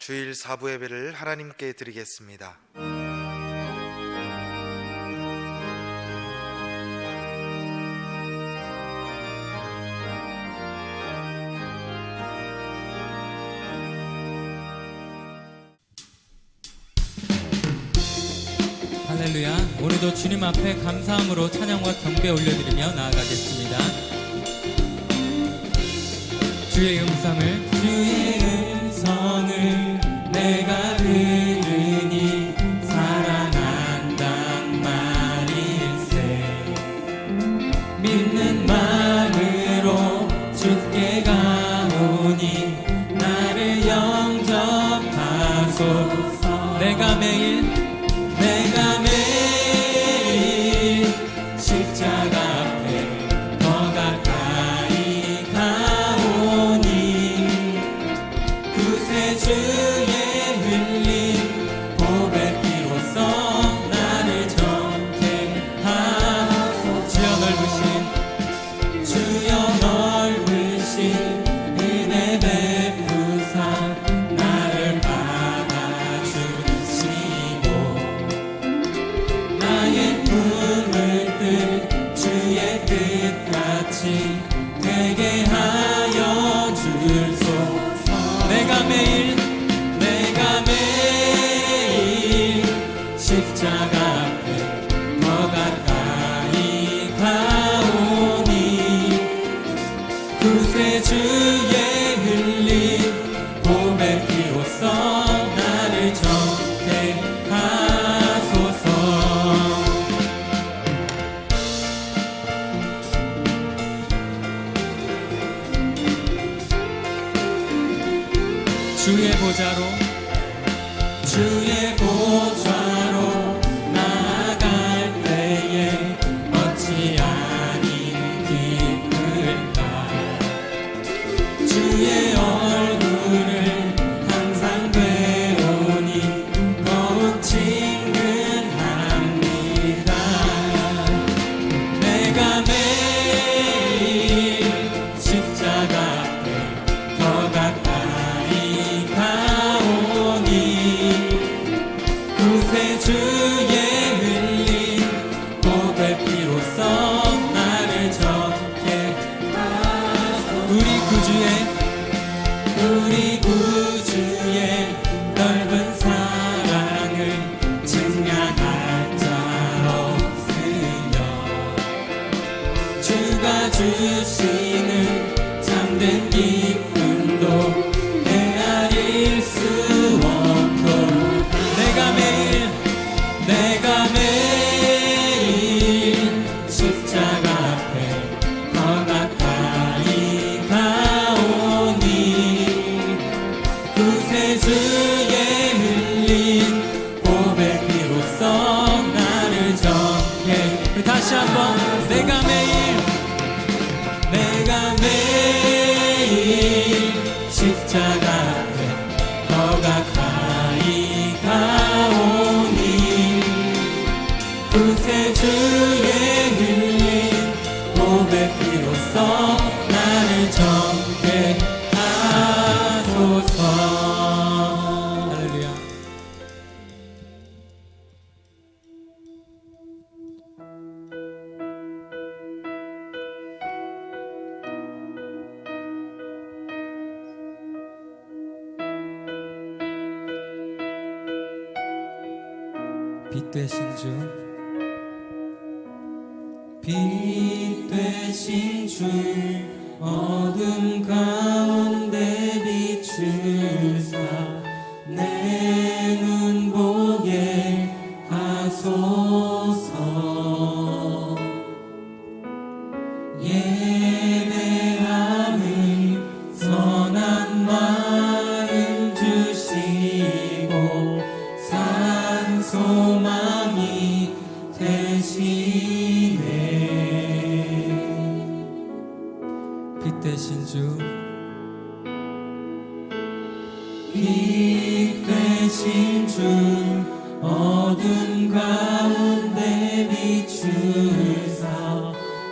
주일 사부 예배를 하나님께 드리겠습니다. 할렐루야. 오늘도 주님 앞에 감사함으로 찬양과 경배 올려드리며 나아가겠습니다. 주의 음성을 내가 들으니 살아난단 말일세. 믿는 마음으로 주께 가오니 나를 영접하소서. 내가 매일 십자가 앞에 더 가까이 가오니 구세주의 흘린 보배 피로써 나를 정케 하소서. 주여 넓으신 은혜 베푸사 나를 받아주시고 나의 꿈을 뜰 주의 뜻같이 되게 하여 주소서. 내가 매일 십자가 앞에 더 가까이 가오니 구세주의 흘린 보배 피로써 나를 정케 하소서. 주의 보좌로 나아갈 때에 어찌 아니 기쁠까. 주의 얼굴을 항상 배우니 더욱 친근합니다. 내가 매일 십자가 앞에 더 가까이 가오니 구세주의 흘린 보배 피로써 나를 정케 하소서. 우리 구주의 넓은 사랑을 증량할 자 없으며 주가 주시는 참된 기쁨도 헤아릴 수 없도록 내가 매일 십자가 앞에 더 가까이 가오니 구세주의 흘린 보배 피로써 나를 정케. 다시 한번 내가 매일 십자가 앞에 더 가까이 가오니 구세주의 흘린 보배 피로써 나를 정케 하소서. 할렐루야. 빛 되신 주 어둠 가운데 비추사 내 눈 보게 하소서. 예배함을 선한 마음 주시고 산 소망이 되시네. 빛 되신 주 어둠 가운데 비추사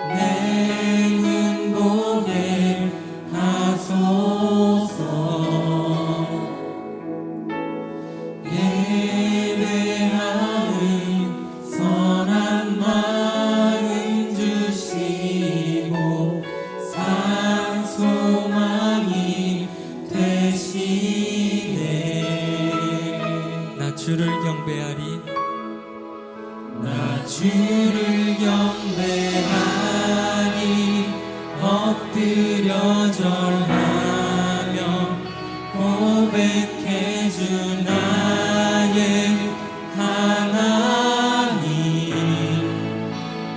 내 눈 보게 하소서. 나 주를 경배하리 나 주를 경배하리 엎드려 절하며 고백해 주 나의 하나님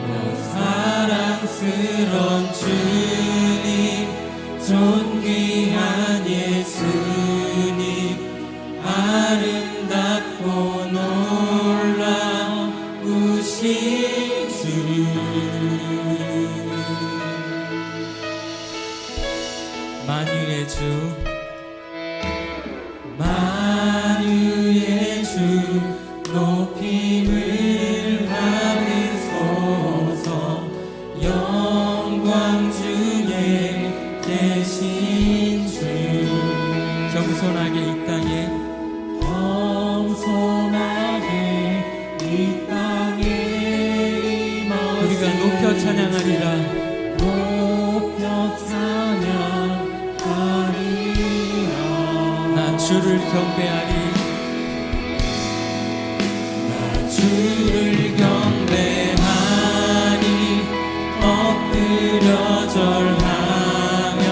오 사랑스런 주님 존귀한 예수님 아름답고 놀라우신 주 만유의 주 만유의 주 높임을 받으소서 영광 중에 계신 주 겸손하게 이 땅에 겸손하게 이 땅에 임하시네 우리가 높여 찬양하리라 높여 찬양하리라 나 주를 경배하리 나 주를 경배하니 엎드려 절하며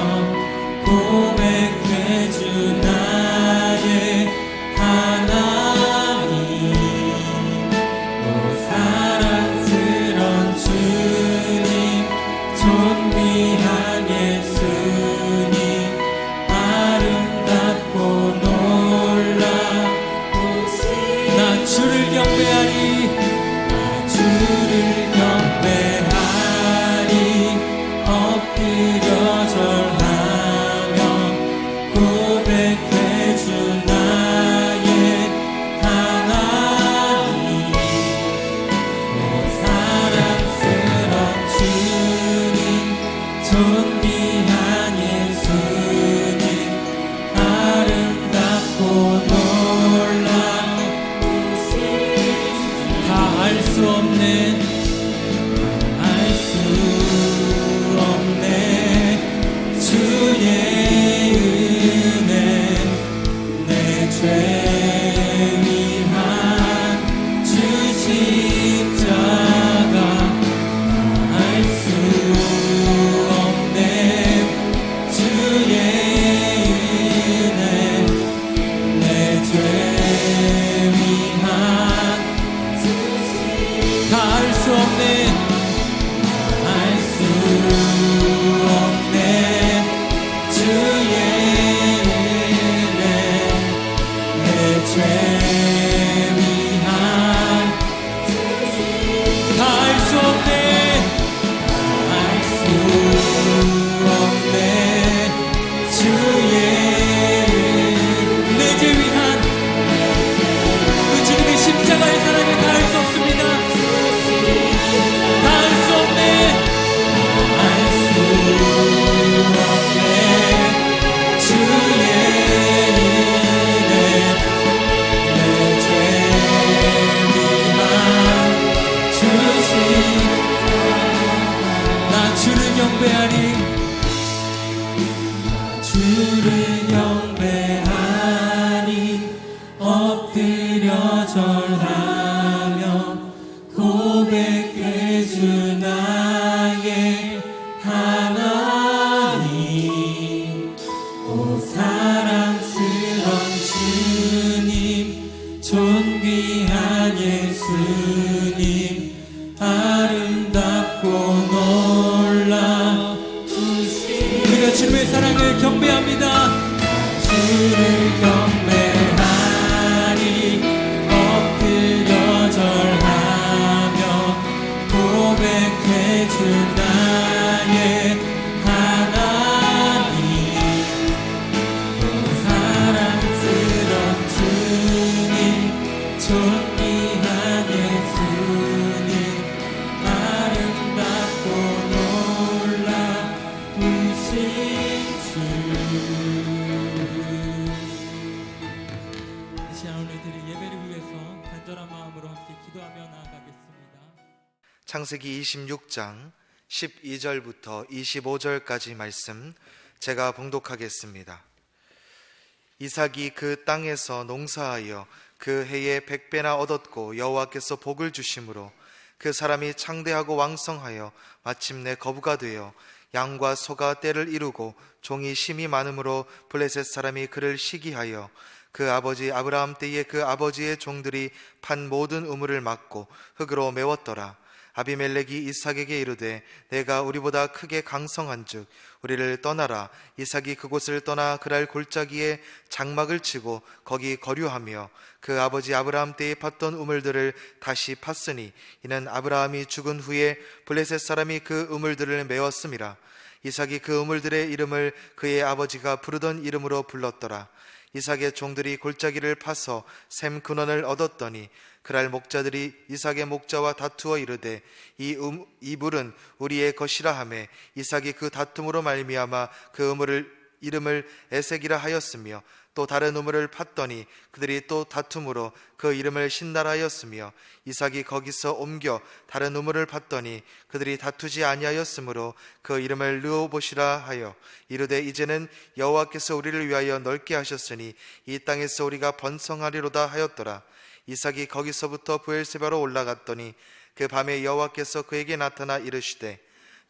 고백해 주 나의 하나님 오 사랑스런 주님 존귀한 예수님 아름답고 놀라우신 나 주를 경배하리 나 주를 경배하리 엎드려 절하며 고백해 주 나의 하나님 오 사랑스런 주님 존귀한 예수님 아름답고 놀라우신 다 알 수 없네 알 수 없네 주의 은혜 내 죄 위한 주 십자가 알 수 없네 주의 은혜 내 죄 위한 다 알 수 없네 알 수 없네 주의 은혜 내 죄 위한 다 알 수 없네 알 수 없네 주의 내 죄 위한 그 주님의 십자가의 사랑을 다 알 수 없습니다 다 알 수 없네 알 수 없네 주의 은혜 내 죄 위한 주신 나 주를 경배하리 주를 경배하니 엎드려 절하며 고백해 주 나의 하나님 오 사랑스런 주님 존귀한 예수님 아름답고 놀라우신 우리가 주님의 사랑을 경배합니다 주를 경배하니 엎드려 절하며 고백해 주 나의 하나님 오 사랑스런 주님 존귀한 예수님 아름답고 놀라우신 주 이 시간 오늘 드릴 예배를 위해서 간절한 마음으로 함께 기도하며 나아가겠습니다 창세기 26장 12절부터 25절까지 말씀 제가 봉독하겠습니다. 이삭이 그 땅에서 농사하여 그 해에 100배나 얻었고 여호와께서 복을 주심으로 그 사람이 창대하고 왕성하여 마침내 거부가 되어 양과 소가 떼를 이루고 종이 심이 많으므로 블레셋 사람이 그를 시기하여 그 아버지 아브라함 때에 그 아버지의 종들이 판 모든 우물을 막고 흙으로 메웠더라. 아비멜렉이 이삭에게 이르되 내가 우리보다 크게 강성한즉 우리를 떠나라. 이삭이 그곳을 떠나 그랄 골짜기에 장막을 치고 거기 거류하며 그 아버지 아브라함 때에 팠던 우물들을 다시 팠으니 이는 아브라함이 죽은 후에 블레셋 사람이 그 우물들을 메웠음이라. 이삭이 그 우물들의 이름을 그의 아버지가 부르던 이름으로 불렀더라. 이삭의 종들이 골짜기를 파서 샘 근원을 얻었더니 그랄 목자들이 이삭의 목자와 다투어 이르되 이 물은 우리의 것이라 하매 이삭이 그 다툼으로 말미암아 그 우물을 이름을 에색이라 하였으며 또 다른 우물을 팠더니 그들이 또 다툼으로 그 이름을 신나라 하였으며 이삭이 거기서 옮겨 다른 우물을 팠더니 그들이 다투지 아니하였으므로 그 이름을 르호봇이라 하여 이르되 이제는 여호와께서 우리를 위하여 넓게 하셨으니 이 땅에서 우리가 번성하리로다 하였더라. 이삭이 거기서부터 브엘세바로 올라갔더니 그 밤에 여호와께서 그에게 나타나 이르시되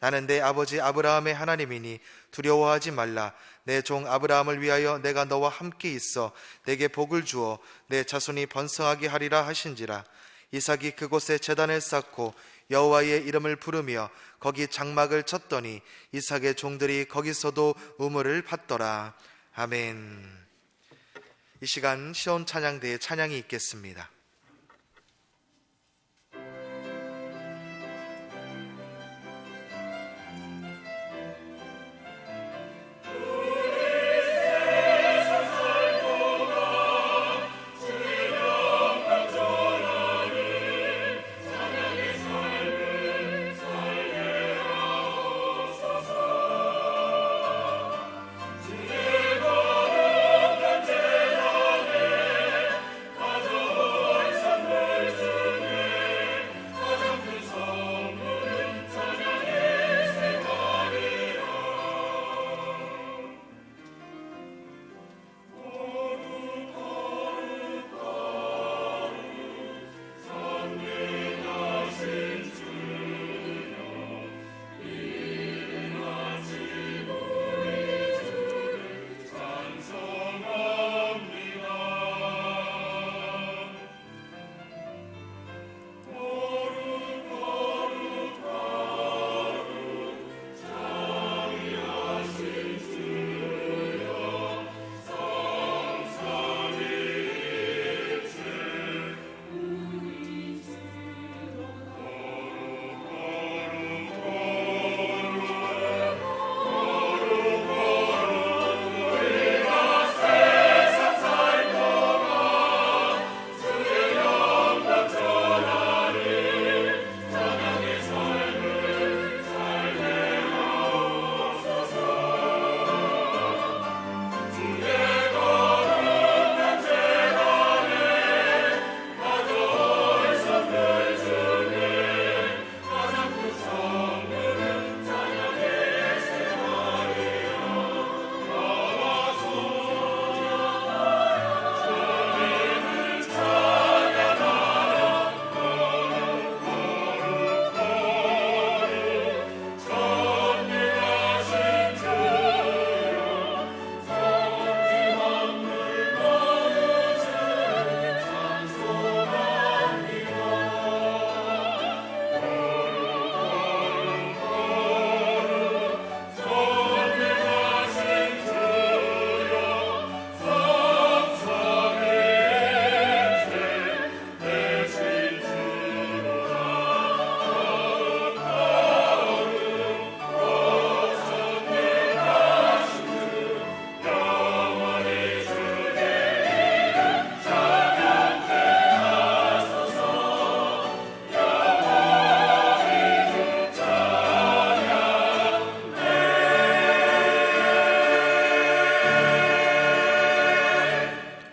나는 내 아버지 아브라함의 하나님이니 두려워하지 말라. 내 종 아브라함을 위하여 내가 너와 함께 있어 내게 복을 주어 내 자손이 번성하게 하리라 하신지라. 이삭이 그곳에 제단을 쌓고 여호와의 이름을 부르며 거기 장막을 쳤더니 이삭의 종들이 거기서도 우물을 팠더라. 아멘. 이 시간 시온 찬양대에 찬양이 있겠습니다.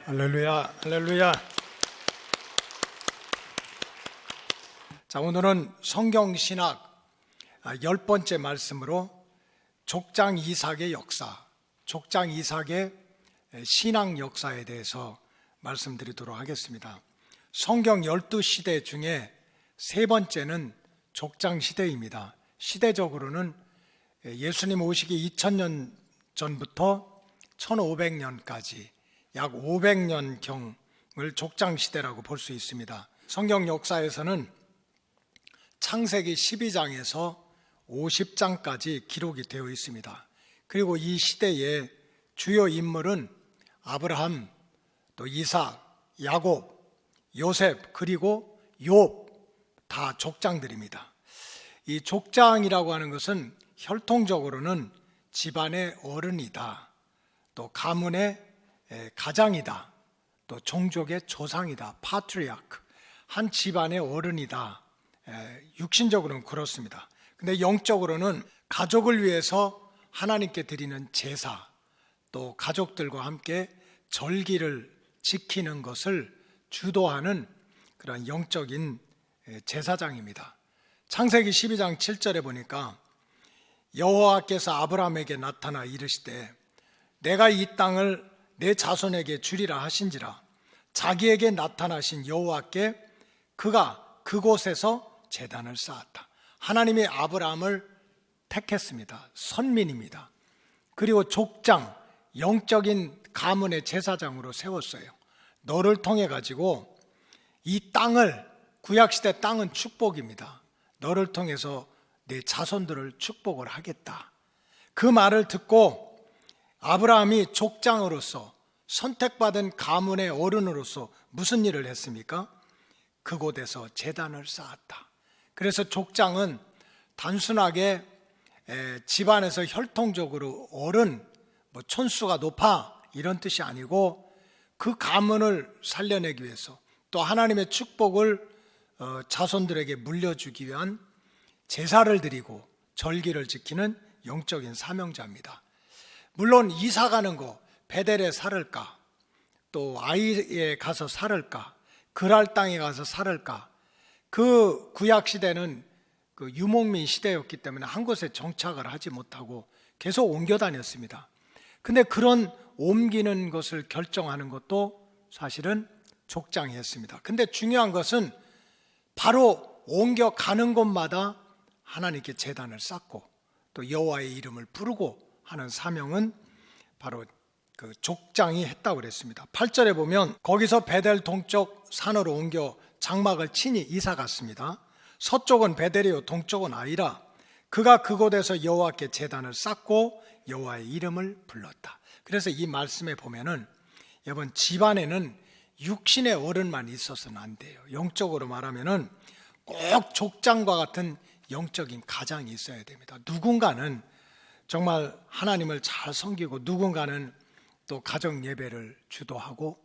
할렐루야, 할렐루야. 자, 오늘은 성경신학 10번째 말씀으로 족장 이삭의 역사, 족장 이삭의 신앙 역사에 대해서 말씀드리도록 하겠습니다. 성경 12시대 중에 세 번째는 족장 시대입니다. 시대적으로는 예수님 오시기 2000년 전부터 1500년까지 약 500년경을 족장 시대라고 볼 수 있습니다. 성경 역사에서는 창세기 12장에서 50장까지 기록이 되어 있습니다. 그리고 이 시대의 주요 인물은 아브라함, 또 이삭, 야곱, 요셉, 그리고 욥, 다 족장들입니다. 이 족장이라고 하는 것은 혈통적으로는 집안의 어른이다, 또 가문의 가장이다, 또 종족의 조상이다, 파트리아크, 한 집안의 어른이다. 육신적으로는 그렇습니다. 근데 영적으로는 가족을 위해서 하나님께 드리는 제사, 또 가족들과 함께 절기를 지키는 것을 주도하는 그런 영적인 제사장입니다. 창세기 12장 7절에 보니까 여호와께서 아브라함에게 나타나 이르시되 내가 이 땅을 내 자손에게 주리라 하신지라. 자기에게 나타나신 여호와께 그가 그곳에서 제단을 쌓았다. 하나님이 아브라함을 택했습니다. 선민입니다. 그리고 족장, 영적인 가문의 제사장으로 세웠어요. 너를 통해 가지고 이 땅을, 구약시대 땅은 축복입니다. 너를 통해서 내 자손들을 축복을 하겠다. 그 말을 듣고 아브라함이 족장으로서, 선택받은 가문의 어른으로서 무슨 일을 했습니까? 그곳에서 제단을 쌓았다. 그래서 족장은 단순하게 집안에서 혈통적으로 어른, 촌수가 높아 이런 뜻이 아니고 그 가문을 살려내기 위해서, 또 하나님의 축복을 자손들에게 물려주기 위한 제사를 드리고 절기를 지키는 영적인 사명자입니다. 물론 이사 가는 거, 베델에 살을까, 또 아이에 가서 살을까, 그랄 땅에 가서 살을까, 그 구약 시대는 그 유목민 시대였기 때문에 한 곳에 정착을 하지 못하고 계속 옮겨 다녔습니다. 근데 그런 옮기는 것을 결정하는 것도 사실은 족장이 했습니다. 근데 중요한 것은 바로 옮겨가는 곳마다 하나님께 제단을 쌓고 또 여호와의 이름을 부르고 하는 사명은 바로 그 족장이 했다고 그랬습니다. 8절에 보면 거기서 베델 동쪽 산으로 옮겨 장막을 치니 이사 갔습니다. 서쪽은 베델이요 동쪽은 아이라. 그가 그곳에서 여호와께 제단을 쌓고 여호와의 이름을 불렀다. 그래서 이 말씀에 보면은 여러분, 집안에는 육신의 어른만 있어서는 안 돼요. 영적으로 말하면은 꼭 족장과 같은 영적인 가장이 있어야 됩니다. 누군가는 정말 하나님을 잘 섬기고, 누군가는 또 가정 예배를 주도하고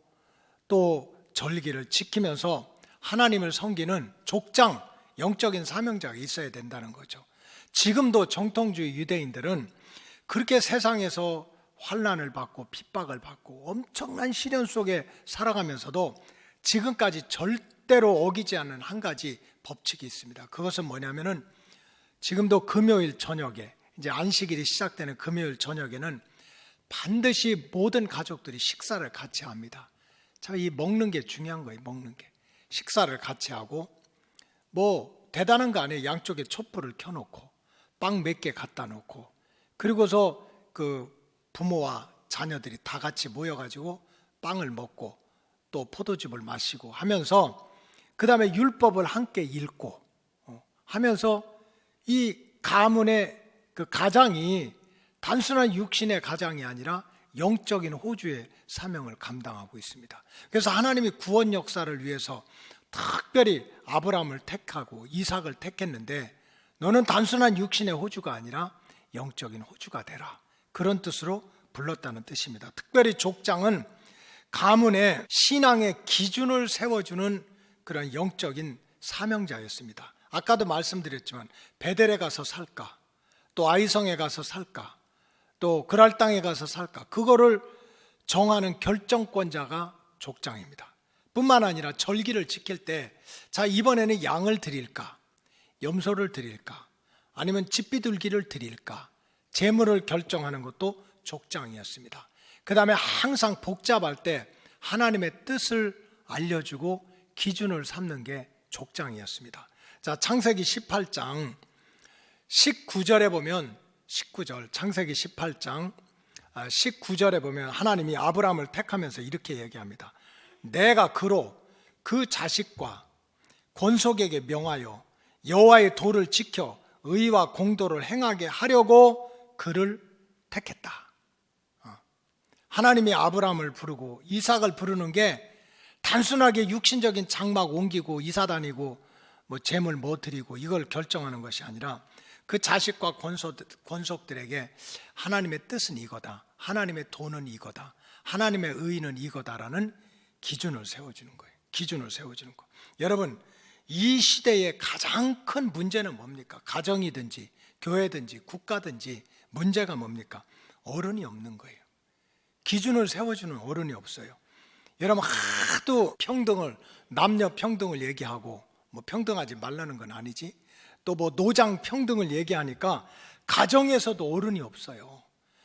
또 절기를 지키면서 하나님을 섬기는 족장, 영적인 사명자가 있어야 된다는 거죠. 지금도 정통주의 유대인들은 그렇게 세상에서 환난을 받고 핍박을 받고 엄청난 시련 속에 살아가면서도 지금까지 절대로 어기지 않는 한 가지 법칙이 있습니다. 그것은 뭐냐면은 지금도 금요일 저녁에, 이제 안식일이 시작되는 금요일 저녁에는 반드시 모든 가족들이 식사를 같이 합니다. 자, 이 먹는 게 중요한 거예요. 먹는 게. 식사를 같이 하고, 뭐 대단한 거 아니에요. 양쪽에 촛불을 켜놓고 빵 몇 개 갖다 놓고, 그리고서 그 부모와 자녀들이 다 같이 모여가지고 빵을 먹고 또 포도즙을 마시고 하면서, 그 다음에 율법을 함께 읽고 하면서 이 가문의 그 가장이 단순한 육신의 가장이 아니라 영적인 호주의 사명을 감당하고 있습니다. 그래서 하나님이 구원 역사를 위해서 특별히 아브라함을 택하고 이삭을 택했는데, 너는 단순한 육신의 호주가 아니라 영적인 호주가 되라, 그런 뜻으로 불렀다는 뜻입니다. 특별히 족장은 가문의 신앙의 기준을 세워주는 그런 영적인 사명자였습니다. 아까도 말씀드렸지만 베델에 가서 살까, 또 아이성에 가서 살까, 또 그랄 땅에 가서 살까, 그거를 정하는 결정권자가 족장입니다. 뿐만 아니라 절기를 지킬 때, 자, 이번에는 양을 드릴까, 염소를 드릴까, 아니면 집비둘기를 드릴까, 제물을 결정하는 것도 족장이었습니다. 그 다음에 항상 복잡할 때 하나님의 뜻을 알려주고 기준을 삼는 게 족장이었습니다. 자, 창세기 18장 19절에 보면 19절, 창세기 18장 19절에 보면 하나님이 아브라함을 택하면서 이렇게 얘기합니다. 내가 그로 그 자식과 권속에게 명하여 여호와의 도를 지켜 의와 공도를 행하게 하려고 그를 택했다. 하나님이 아브라함을 부르고 이삭을 부르는 게 단순하게 육신적인 장막 옮기고 이사 다니고 뭐 재물 뭐 드리고 이걸 결정하는 것이 아니라 그 자식과 권속들에게 하나님의 뜻은 이거다, 하나님의 도는 이거다, 하나님의 의는 이거다라는 기준을 세워주는 거예요. 기준을 세워주는 거. 여러분, 이 시대의 가장 큰 문제는 뭡니까? 가정이든지 교회든지 국가든지 문제가 뭡니까? 어른이 없는 거예요. 기준을 세워주는 어른이 없어요. 여러분, 하도 평등을, 남녀 평등을 얘기하고 뭐 평등하지 말라는 건 아니지, 또 뭐 노장 평등을 얘기하니까 가정에서도 어른이 없어요.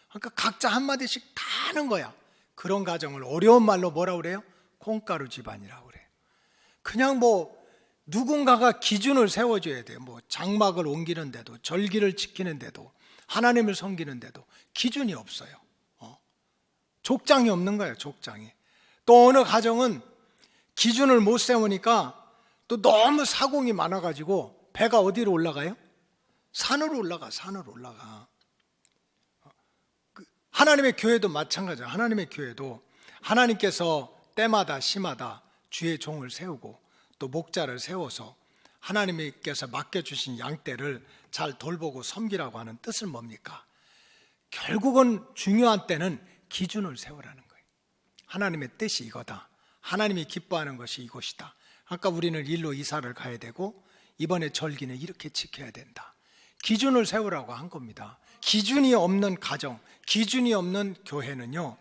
그러니까 각자 한마디씩 다 하는 거야. 그런 가정을 어려운 말로 뭐라 그래요? 콩가루 집안이라고 그래요. 그냥 뭐 누군가가 기준을 세워줘야 돼요. 뭐 장막을 옮기는데도, 절기를 지키는데도, 하나님을 섬기는데도 기준이 없어요. 족장이 없는 거예요. 족장이. 또 어느 가정은 기준을 못 세우니까 또 너무 사공이 많아가지고 배가 어디로 올라가요? 산으로 올라가. 산으로 올라가. 하나님의 교회도 마찬가지예요. 하나님의 교회도 하나님께서 때마다 시마다 주의 종을 세우고 또 목자를 세워서 하나님께서 맡겨주신 양떼를 잘 돌보고 섬기라고 하는 뜻은 뭡니까? 결국은 중요한 때는 기준을 세우라는 거예요. 하나님의 뜻이 이거다, 하나님이 기뻐하는 것이 이것이다. 아까 우리는 일로 이사를 가야 되고 이번에 절기는 이렇게 지켜야 된다. 기준을 세우라고 한 겁니다. 기준이 없는 가정, 기준이 없는 교회는요,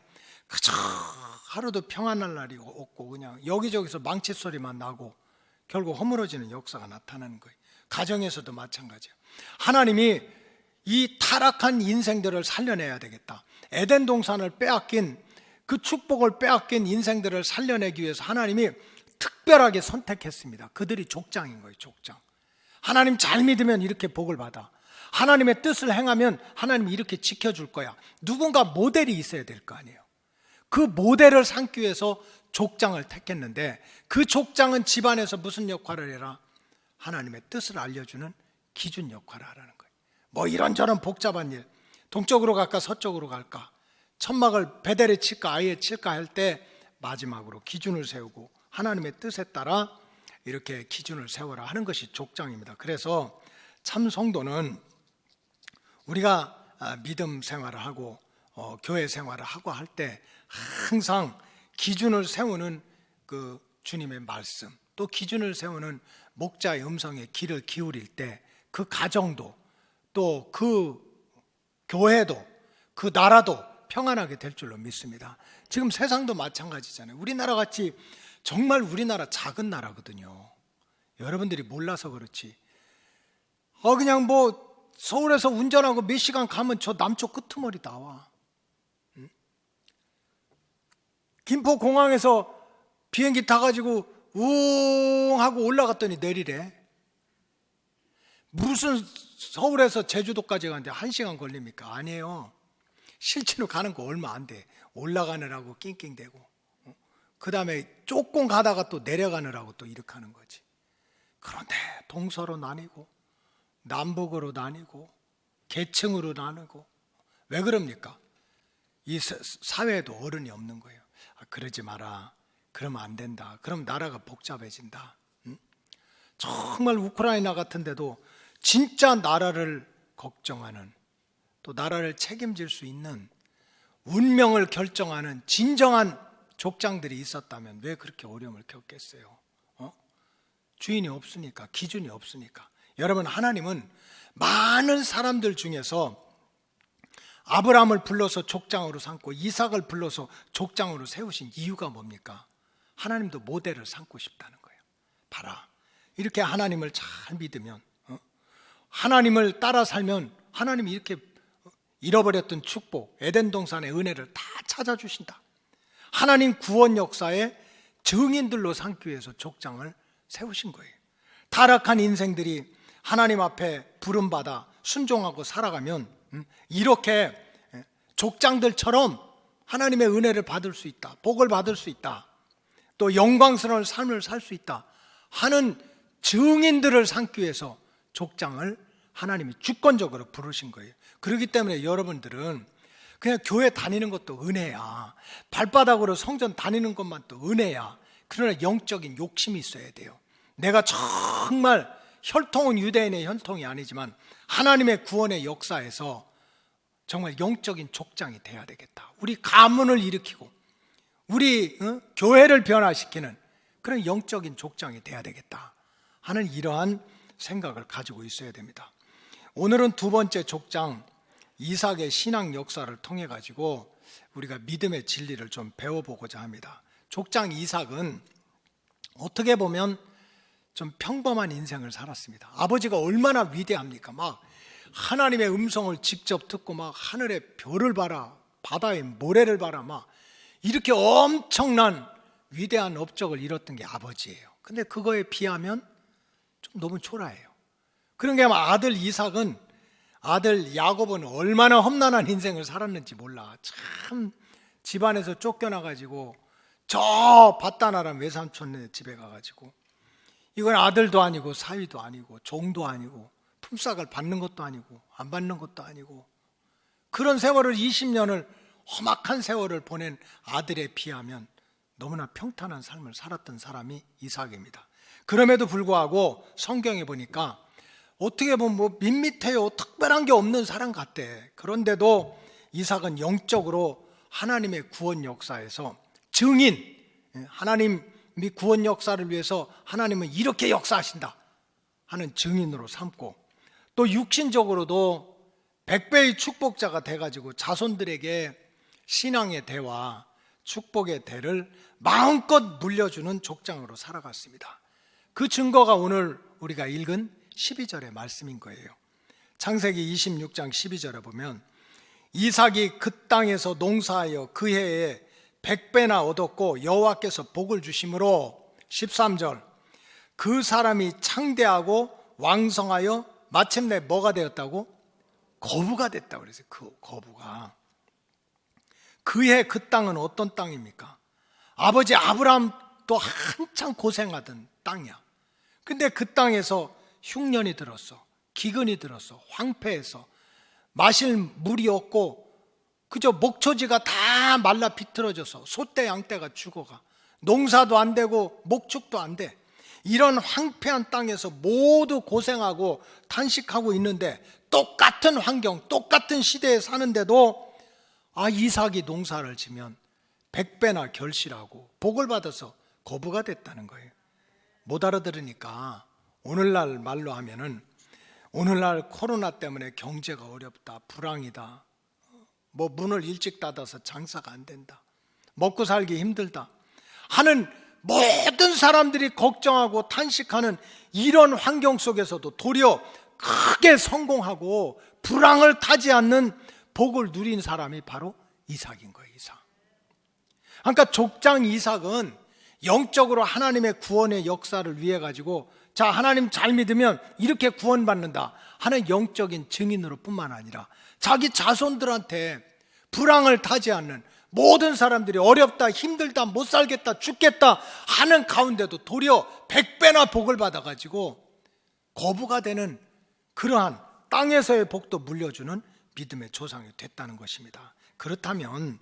그저 하루도 평안할 날이 없고 그냥 여기저기서 망치 소리만 나고 결국 허물어지는 역사가 나타나는 거예요. 가정에서도 마찬가지예요. 하나님이 이 타락한 인생들을 살려내야 되겠다. 에덴 동산을 빼앗긴, 그 축복을 빼앗긴 인생들을 살려내기 위해서 하나님이 특별하게 선택했습니다. 그들이 족장인 거예요. 족장. 하나님 잘 믿으면 이렇게 복을 받아. 하나님의 뜻을 행하면 하나님이 이렇게 지켜줄 거야. 누군가 모델이 있어야 될 거 아니에요. 그 모델을 삼기 위해서 족장을 택했는데, 그 족장은 집안에서 무슨 역할을 해라? 하나님의 뜻을 알려주는 기준 역할을 하라는 거예요. 뭐 이런저런 복잡한 일, 동쪽으로 갈까 서쪽으로 갈까, 천막을 베델에 칠까 아예 칠까 할 때 마지막으로 기준을 세우고 하나님의 뜻에 따라 이렇게 기준을 세워라 하는 것이 족장입니다. 그래서 참 성도는 우리가 믿음 생활을 하고 교회 생활을 하고 할 때 항상 기준을 세우는 그 주님의 말씀, 또 기준을 세우는 목자의 음성에 귀를 기울일 때 그 가정도 또 그 교회도 그 나라도 평안하게 될 줄로 믿습니다. 지금 세상도 마찬가지잖아요. 우리나라 같이 정말 우리나라 작은 나라거든요. 여러분들이 몰라서 그렇지. 그냥 뭐 서울에서 운전하고 몇 시간 가면 저 남쪽 끄트머리 나와. 응? 김포공항에서 비행기 타가지고 우웅 하고 올라갔더니 내리래. 무슨 서울에서 제주도까지 가는데 1시간 걸립니까? 아니에요. 실제로 가는 거 얼마 안 돼. 올라가느라고 낑낑대고, 그 다음에 조금 가다가 또 내려가느라고 또 이렇게 하는 거지. 그런데 동서로 나뉘고 남북으로 나뉘고 계층으로 나누고, 왜 그럽니까? 이 사회에도 어른이 없는 거예요. 그러지 마라, 그러면 안 된다, 그럼 나라가 복잡해진다. 응? 정말 우크라이나 같은 데도 진짜 나라를 걱정하는, 또 나라를 책임질 수 있는, 운명을 결정하는 진정한 족장들이 있었다면 왜 그렇게 어려움을 겪겠어요? 주인이 없으니까, 기준이 없으니까. 여러분, 하나님은 많은 사람들 중에서 아브라함을 불러서 족장으로 삼고 이삭을 불러서 족장으로 세우신 이유가 뭡니까? 하나님도 모델을 삼고 싶다는 거예요. 봐라, 이렇게 하나님을 잘 믿으면, 하나님을 따라 살면 하나님이 이렇게 잃어버렸던 축복, 에덴 동산의 은혜를 다 찾아주신다. 하나님 구원 역사의 증인들로 삼기 위해서 족장을 세우신 거예요. 타락한 인생들이 하나님 앞에 부름받아 순종하고 살아가면 이렇게 족장들처럼 하나님의 은혜를 받을 수 있다, 복을 받을 수 있다, 또 영광스러운 삶을 살 수 있다 하는 증인들을 삼기 위해서 족장을 하나님이 주권적으로 부르신 거예요. 그렇기 때문에 여러분들은 그냥 교회 다니는 것도 은혜야, 발바닥으로 성전 다니는 것만 또 은혜야. 그러나 영적인 욕심이 있어야 돼요. 내가 정말 혈통은 유대인의 혈통이 아니지만 하나님의 구원의 역사에서 정말 영적인 족장이 돼야 되겠다. 우리 가문을 일으키고 우리 교회를 변화시키는 그런 영적인 족장이 돼야 되겠다 하는 이러한 생각을 가지고 있어야 됩니다. 오늘은 두 번째 족장, 이삭의 신앙 역사를 통해 가지고 우리가 믿음의 진리를 좀 배워보고자 합니다. 족장 이삭은 어떻게 보면 좀 평범한 인생을 살았습니다. 아버지가 얼마나 위대합니까? 막 하나님의 음성을 직접 듣고 막 하늘의 별을 봐라, 바다의 모래를 봐라, 막 이렇게 엄청난 위대한 업적을 이뤘던 게 아버지예요. 근데 그거에 비하면 좀 너무 초라해요. 그런 게 아마 아들 이삭은, 아들 야곱은 얼마나 험난한 인생을 살았는지 몰라. 참 집안에서 쫓겨나가지고 저 바다나란 외삼촌네 집에 가가지고 이건 아들도 아니고 사위도 아니고 종도 아니고 품삯을 받는 것도 아니고 안 받는 것도 아니고 그런 세월을 20년을 험악한 세월을 보낸 아들에 비하면 너무나 평탄한 삶을 살았던 사람이 이삭입니다. 그럼에도 불구하고 성경에 보니까 어떻게 보면 뭐 밋밋해요, 특별한 게 없는 사람 같대. 그런데도 이삭은 영적으로 하나님의 구원 역사에서 증인, 하나님이 구원 역사를 위해서 하나님은 이렇게 역사하신다 하는 증인으로 삼고, 또 육신적으로도 100배의 축복자가 돼가지고 자손들에게 신앙의 대와 축복의 대를 마음껏 물려주는 족장으로 살아갔습니다. 그 증거가 오늘 우리가 읽은 12절의 말씀인 거예요. 창세기 26장 12절에 보면 이삭이 그 땅에서 농사하여 그 해에 100배나 얻었고 여호와께서 복을 주심으로 13절 그 사람이 창대하고 왕성하여 마침내 뭐가 되었다고? 거부가 됐다고 그랬어요. 그 거부가. 그해 그 땅은 어떤 땅입니까? 아버지 아브라함도 한참 고생하던 땅이야. 근데 그 땅에서 흉년이 들었어, 기근이 들었어, 황폐해서 마실 물이 없고 그저 목초지가 다 말라 비틀어져서 소떼 양떼가 죽어가, 농사도 안 되고 목축도 안 돼. 이런 황폐한 땅에서 모두 고생하고 탄식하고 있는데 똑같은 환경, 똑같은 시대에 사는데도 이삭이 농사를 지면 100배나 결실하고 복을 받아서 거부가 됐다는 거예요. 못 알아들으니까 오늘날 말로 하면은 오늘날 코로나 때문에 경제가 어렵다, 불황이다, 뭐 문을 일찍 닫아서 장사가 안 된다, 먹고 살기 힘들다 하는 모든 사람들이 걱정하고 탄식하는 이런 환경 속에서도 도리어 크게 성공하고 불황을 타지 않는 복을 누린 사람이 바로 이삭인 거예요. 이삭. 그러니까 족장 이삭은 영적으로 하나님의 구원의 역사를 위해 가지고 자, 하나님 잘 믿으면 이렇게 구원받는다 하는 영적인 증인으로 뿐만 아니라 자기 자손들한테 불황을 타지 않는, 모든 사람들이 어렵다, 힘들다, 못 살겠다, 죽겠다 하는 가운데도 도리어 100배나 복을 받아가지고 거부가 되는 그러한 땅에서의 복도 물려주는 믿음의 조상이 됐다는 것입니다. 그렇다면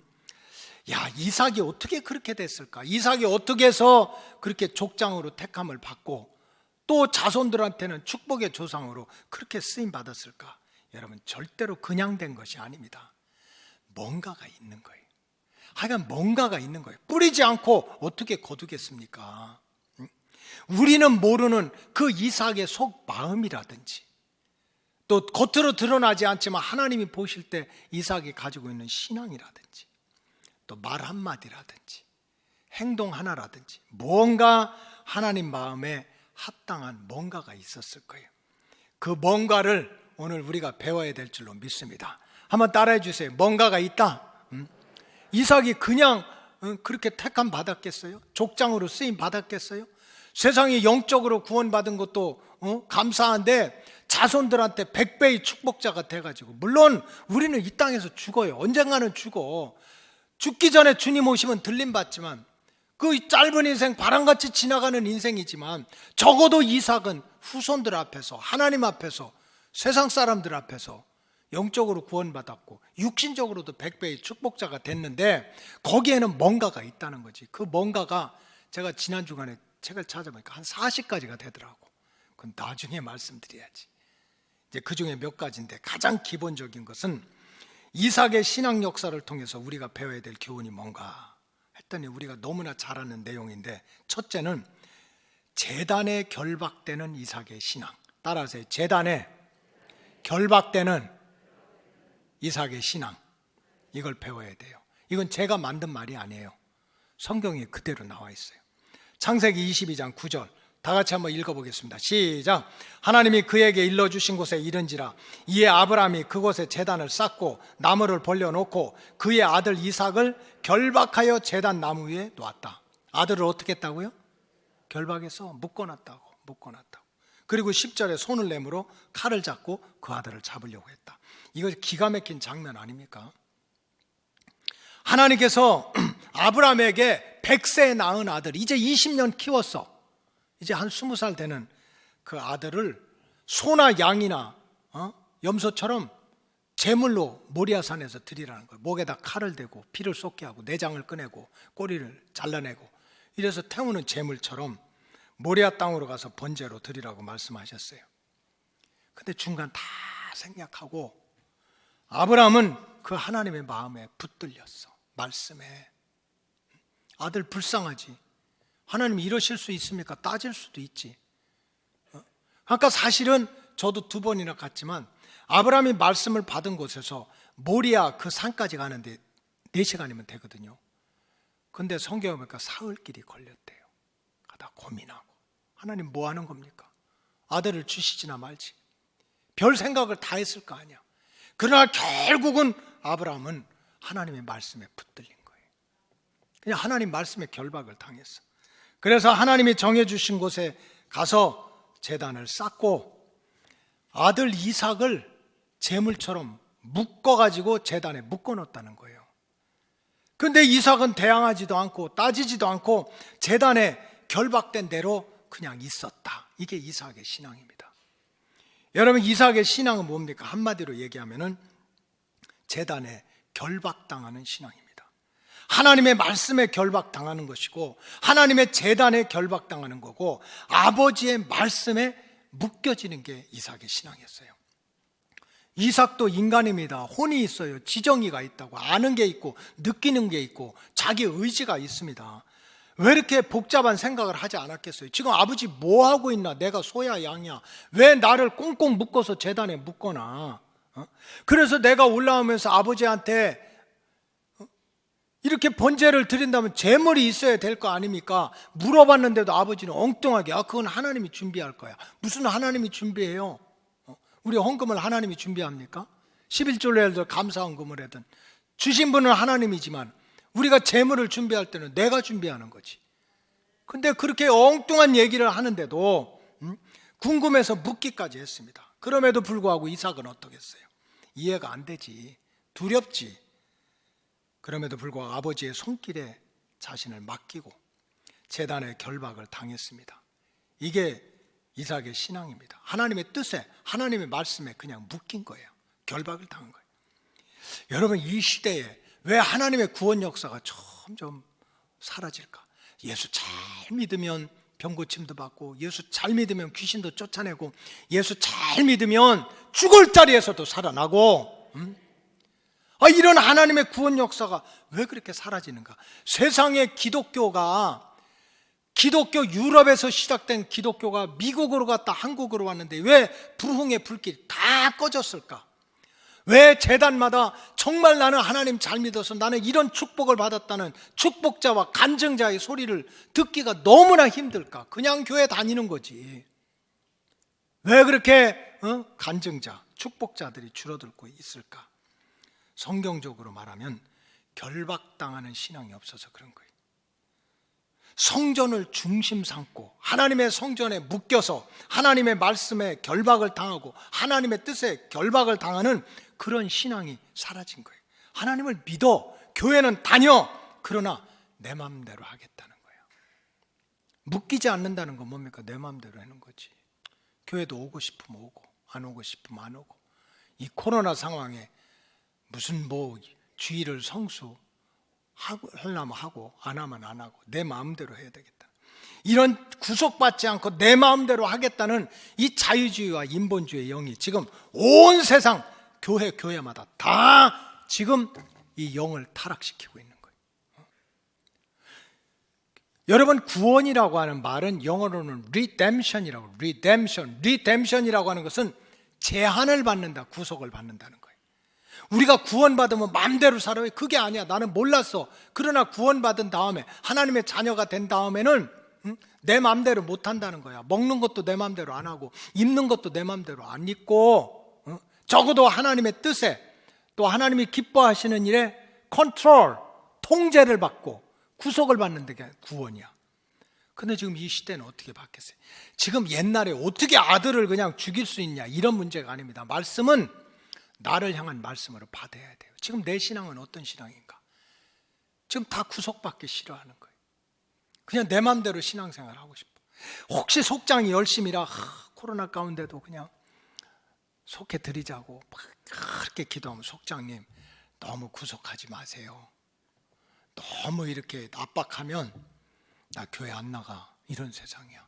이삭이 어떻게 그렇게 됐을까? 이삭이 어떻게 해서 그렇게 족장으로 택함을 받고 또 자손들한테는 축복의 조상으로 그렇게 쓰임 받았을까? 여러분, 절대로 그냥 된 것이 아닙니다. 뭔가가 있는 거예요. 하여간 뭔가가 있는 거예요. 뿌리지 않고 어떻게 거두겠습니까? 우리는 모르는 그 이삭의 속 마음이라든지 또 겉으로 드러나지 않지만 하나님이 보실 때 이삭이 가지고 있는 신앙이라든지 또 말 한마디라든지 행동 하나라든지 뭔가 하나님 마음에 합당한 뭔가가 있었을 거예요. 그 뭔가를 오늘 우리가 배워야 될 줄로 믿습니다. 한번 따라해 주세요. 뭔가가 있다. 이삭이 그냥 그렇게 택함 받았겠어요? 족장으로 쓰임 받았겠어요? 세상에 영적으로 구원받은 것도 감사한데 자손들한테 100배의 축복자가 돼가지고, 물론 우리는 이 땅에서 죽어요. 언젠가는 죽어. 죽기 전에 주님 오시면 들림받지만, 그 짧은 인생 바람같이 지나가는 인생이지만, 적어도 이삭은 후손들 앞에서, 하나님 앞에서, 세상 사람들 앞에서 영적으로 구원받았고 육신적으로도 100배의 축복자가 됐는데, 거기에는 뭔가가 있다는 거지. 그 뭔가가 제가 지난 주간에 책을 찾아보니까 한 40가지가 되더라고. 그건 나중에 말씀드려야지. 이제 그 중에 몇 가지인데, 가장 기본적인 것은 이삭의 신앙 역사를 통해서 우리가 배워야 될 교훈이 뭔가 했더니, 우리가 너무나 잘 아는 내용인데, 첫째는 제단에 결박되는 이삭의 신앙. 따라하세요. 제단에 결박되는 이삭의 신앙. 이걸 배워야 돼요. 이건 제가 만든 말이 아니에요. 성경에 그대로 나와 있어요. 창세기 22장 9절 다 같이 한번 읽어보겠습니다. 시작. 하나님이 그에게 일러주신 곳에 이른지라 이에 아브라함이 그곳에 제단을 쌓고 나무를 벌려놓고 그의 아들 이삭을 결박하여 제단 나무 위에 놓았다. 아들을 어떻게 했다고요? 결박해서 묶어놨다고. 그리고 10절에 손을 내밀어 칼을 잡고 그 아들을 잡으려고 했다. 이거 기가 막힌 장면 아닙니까? 하나님께서 아브라함에게 100세에 낳은 아들, 이제 20년 키웠어. 이제 한 20살 되는 그 아들을 소나 양이나 염소처럼 제물로 모리아산에서 드리라는 거예요. 목에다 칼을 대고 피를 쏟게 하고 내장을 꺼내고 꼬리를 잘라내고, 이래서 태우는 제물처럼 모리아 땅으로 가서 번제로 드리라고 말씀하셨어요. 근데 중간 다 생략하고 아브라함은 그 하나님의 마음에 붙들렸어. 말씀에. 아들 불쌍하지. 하나님이 이러실 수 있습니까? 따질 수도 있지. 그러니까 사실은 저도 2번이나 갔지만 아브라함이 말씀을 받은 곳에서 모리아 그 산까지 가는데 4시간이면 되거든요. 근데 성경에 보니까 사흘길이 걸렸대요. 가다 고민하고, 하나님 뭐 하는 겁니까? 아들을 주시지나 말지. 별 생각을 다 했을 거 아니야. 그러나 결국은 아브라함은 하나님의 말씀에 붙들린 거예요. 그냥 하나님 말씀에 결박을 당했어. 그래서 하나님이 정해주신 곳에 가서 제단을 쌓고 아들 이삭을 제물처럼 묶어가지고 제단에 묶어놓았다는 거예요. 그런데 이삭은 대항하지도 않고 따지지도 않고 제단에 결박된 대로 그냥 있었다. 이게 이삭의 신앙입니다. 여러분, 이삭의 신앙은 뭡니까? 한마디로 얘기하면은 제단에 결박당하는 신앙입니다. 하나님의 말씀에 결박당하는 것이고, 하나님의 제단에 결박당하는 거고, 아버지의 말씀에 묶여지는 게 이삭의 신앙이었어요. 이삭도 인간입니다. 혼이 있어요. 지정이가 있다고. 아는 게 있고 느끼는 게 있고 자기 의지가 있습니다. 왜 이렇게 복잡한 생각을 하지 않았겠어요? 지금 아버지 뭐 하고 있나? 내가 소야 양이야. 왜 나를 꽁꽁 묶어서 제단에 묶거나? 그래서 내가 올라오면서 아버지한테 이렇게 번제를 드린다면 제물이 있어야 될 거 아닙니까? 물어봤는데도 아버지는 엉뚱하게 그건 하나님이 준비할 거야. 무슨 하나님이 준비해요? 우리 헌금을 하나님이 준비합니까? 11조를 해도 감사헌금을 하든 주신 분은 하나님이지만 우리가 제물을 준비할 때는 내가 준비하는 거지. 근데 그렇게 엉뚱한 얘기를 하는데도 궁금해서 묻기까지 했습니다. 그럼에도 불구하고 이삭은 어떻겠어요? 이해가 안 되지. 두렵지. 그럼에도 불구하고 아버지의 손길에 자신을 맡기고 제단의 결박을 당했습니다. 이게 이삭의 신앙입니다. 하나님의 뜻에, 하나님의 말씀에 그냥 묶인 거예요. 결박을 당한 거예요. 여러분, 이 시대에 왜 하나님의 구원 역사가 점점 사라질까? 예수 잘 믿으면 병 고침도 받고, 예수 잘 믿으면 귀신도 쫓아내고, 예수 잘 믿으면 죽을 자리에서도 살아나고, 이런 하나님의 구원 역사가 왜 그렇게 사라지는가? 세상의 기독교 유럽에서 시작된 기독교가 미국으로 갔다 한국으로 왔는데 왜 부흥의 불길이 다 꺼졌을까? 왜 제단마다 정말 나는 하나님 잘 믿어서 나는 이런 축복을 받았다는 축복자와 간증자의 소리를 듣기가 너무나 힘들까? 그냥 교회 다니는 거지. 왜 그렇게 간증자, 축복자들이 줄어들고 있을까? 성경적으로 말하면 결박당하는 신앙이 없어서 그런 거예요. 성전을 중심 삼고 하나님의 성전에 묶여서 하나님의 말씀에 결박을 당하고 하나님의 뜻에 결박을 당하는 그런 신앙이 사라진 거예요. 하나님을 믿어, 교회는 다녀, 그러나 내 마음대로 하겠다는 거예요. 묶이지 않는다는 건 뭡니까? 내 마음대로 하는 거지. 교회도 오고 싶으면 오고 안 오고 싶으면 안 오고, 이 코로나 상황에 무슨 주의를 성수 하려면 하고 안 하면 안 하고 내 마음대로 해야 되겠다. 이런 구속받지 않고 내 마음대로 하겠다는 이 자유주의와 인본주의의 영이 지금 온 세상 교회마다 다 지금 이 영을 타락시키고 있는 거예요. 여러분, 구원이라고 하는 말은 영어로는 redemption이라고. redemption이라고 하는 것은 제한을 받는다, 구속을 받는다는 거예요. 우리가 구원받으면 마음대로 살아요. 그게 아니야. 나는 몰랐어. 그러나 구원받은 다음에, 하나님의 자녀가 된 다음에는 내 마음대로 못 한다는 거야. 먹는 것도 내 마음대로 안 하고 입는 것도 내 마음대로 안 입고, 적어도 하나님의 뜻에, 또 하나님이 기뻐하시는 일에 컨트롤, 통제를 받고 구속을 받는 게 구원이야. 근데 지금 이 시대는 어떻게 바뀌었어요? 지금 옛날에 어떻게 아들을 그냥 죽일 수 있냐, 이런 문제가 아닙니다. 말씀은 나를 향한 말씀으로 받아야 돼요. 지금 내 신앙은 어떤 신앙인가? 지금 다 구속받기 싫어하는 거예요. 그냥 내 마음대로 신앙생활 하고 싶어. 혹시 속장이 열심히라 코로나 가운데도 그냥 속해 드리자고 그렇게 기도하면, 속장님 너무 구속하지 마세요. 너무 이렇게 압박하면 나 교회 안 나가, 이런 세상이야.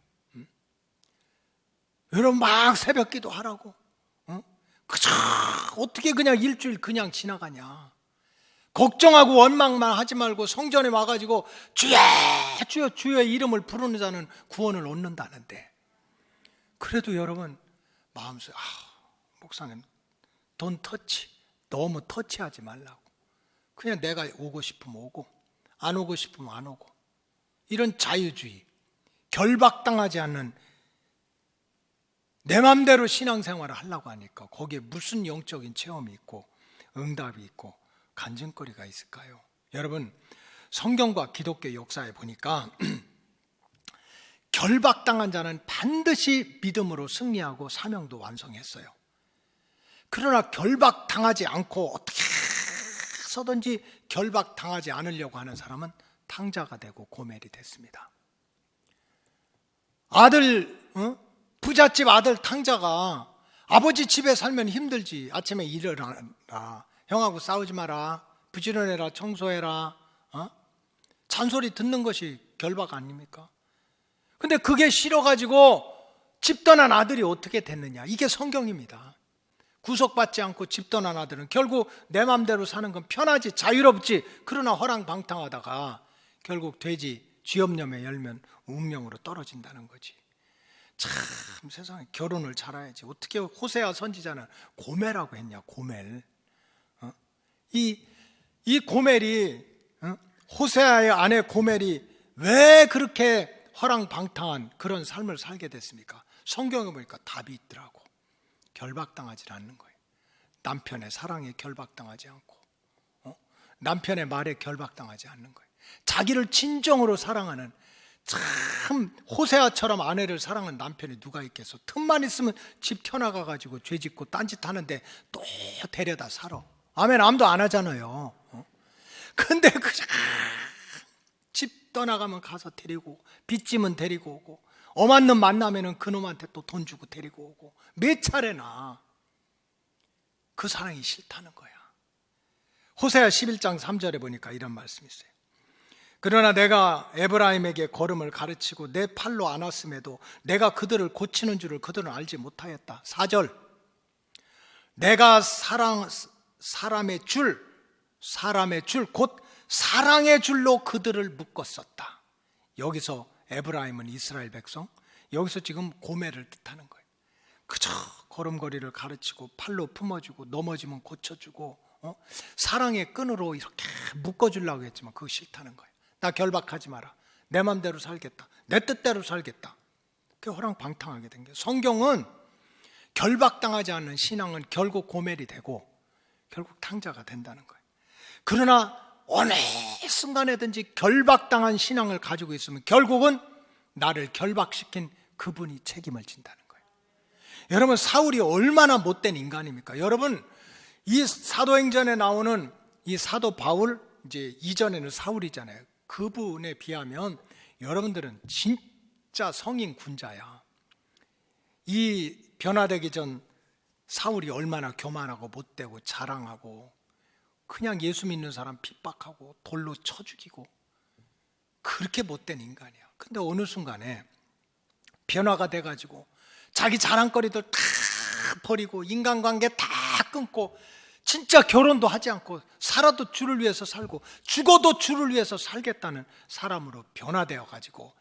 여러분, 막 새벽 기도하라고, 그저 어떻게 그냥 일주일 그냥 지나가냐. 걱정하고 원망만 하지 말고 성전에 와가지고 주여 주여 주의 이름을 부르는 자는 구원을 얻는다는데, 그래도 여러분 마음속에 목사님 돈 터치, 너무 터치하지 말라고. 그냥 내가 오고 싶으면 오고 안 오고 싶으면 안 오고, 이런 자유주의, 결박당하지 않는 내 맘대로 신앙생활을 하려고 하니까 거기에 무슨 영적인 체험이 있고 응답이 있고 간증거리가 있을까요? 여러분, 성경과 기독교 역사에 보니까 결박당한 자는 반드시 믿음으로 승리하고 사명도 완성했어요. 그러나 결박당하지 않고 어떻게 해서든지 결박당하지 않으려고 하는 사람은 탕자가 되고 고멜이 됐습니다. 부잣집 아들 탕자가 아버지 집에 살면 힘들지. 아침에 일어나라, 형하고 싸우지 마라, 부지런해라, 청소해라, 잔소리 듣는 것이 결박 아닙니까? 근데 그게 싫어가지고 집 떠난 아들이 어떻게 됐느냐, 이게 성경입니다. 구속받지 않고 집 떠난 아들은 결국 내 맘대로 사는 건 편하지, 자유롭지, 그러나 허랑방탕하다가 결국 돼지 쥐염염에 열면 운명으로 떨어진다는 거지. 참, 세상에 결혼을 잘해야지. 어떻게 호세아 선지자는 고멜이라고 했냐, 고멜. 이 고멜이, 호세아의 아내 고멜이 왜 그렇게 허랑방탕한 그런 삶을 살게 됐습니까? 성경에 보니까 답이 있더라고. 결박당하지 않는 거예요. 남편의 사랑에 결박당하지 않고, 남편의 말에 결박당하지 않는 거예요. 자기를 진정으로 사랑하는, 참 호세아처럼 아내를 사랑하는 남편이 누가 있겠어? 틈만 있으면 집 튀어나가가지고 죄짓고 딴짓 하는데 또 데려다 살아. 아멘. 아무도 안 하잖아요. 근데 집 떠나가면 가서 데리고, 빚지면 데리고 오고, 어맞는 만나면은 그놈한테 또 돈 주고 데리고 오고, 몇 차례나. 그 사랑이 싫다는 거야. 호세아 11장 3절에 보니까 이런 말씀이 있어요. 그러나 내가 에브라임에게 걸음을 가르치고 내 팔로 안았음에도 내가 그들을 고치는 줄을 그들은 알지 못하였다. 4절, 내가 사람의 줄 곧 사랑의 줄로 그들을 묶었었다. 여기서 에브라임은 이스라엘 백성, 여기서 지금 고멜을 뜻하는 거예요. 그저 걸음걸이를 가르치고 팔로 품어주고 넘어지면 고쳐주고, 사랑의 끈으로 이렇게 묶어주려고 했지만 그거 싫다는 거예요. 나 결박하지 마라, 내 맘대로 살겠다, 내 뜻대로 살겠다. 그게 허랑방탕하게 된 거예요. 성경은 결박당하지 않는 신앙은 결국 고멜이 되고 결국 탕자가 된다는 거예요. 그러나 어느 순간에든지 결박당한 신앙을 가지고 있으면 결국은 나를 결박시킨 그분이 책임을 진다는 거예요. 여러분, 사울이 얼마나 못된 인간입니까? 여러분, 이 사도행전에 나오는 이 사도 바울, 이제 이전에는 사울이잖아요. 그분에 비하면 여러분들은 진짜 성인 군자야. 이 변화되기 전 사울이 얼마나 교만하고 못되고 자랑하고 그냥 예수 믿는 사람 핍박하고 돌로 쳐 죽이고 그렇게 못된 인간이야. 근데 어느 순간에 변화가 돼가지고 자기 자랑거리들 다 버리고 인간관계 다 끊고 진짜 결혼도 하지 않고 살아도 주를 위해서 살고 죽어도 주를 위해서 살겠다는 사람으로 변화되어가지고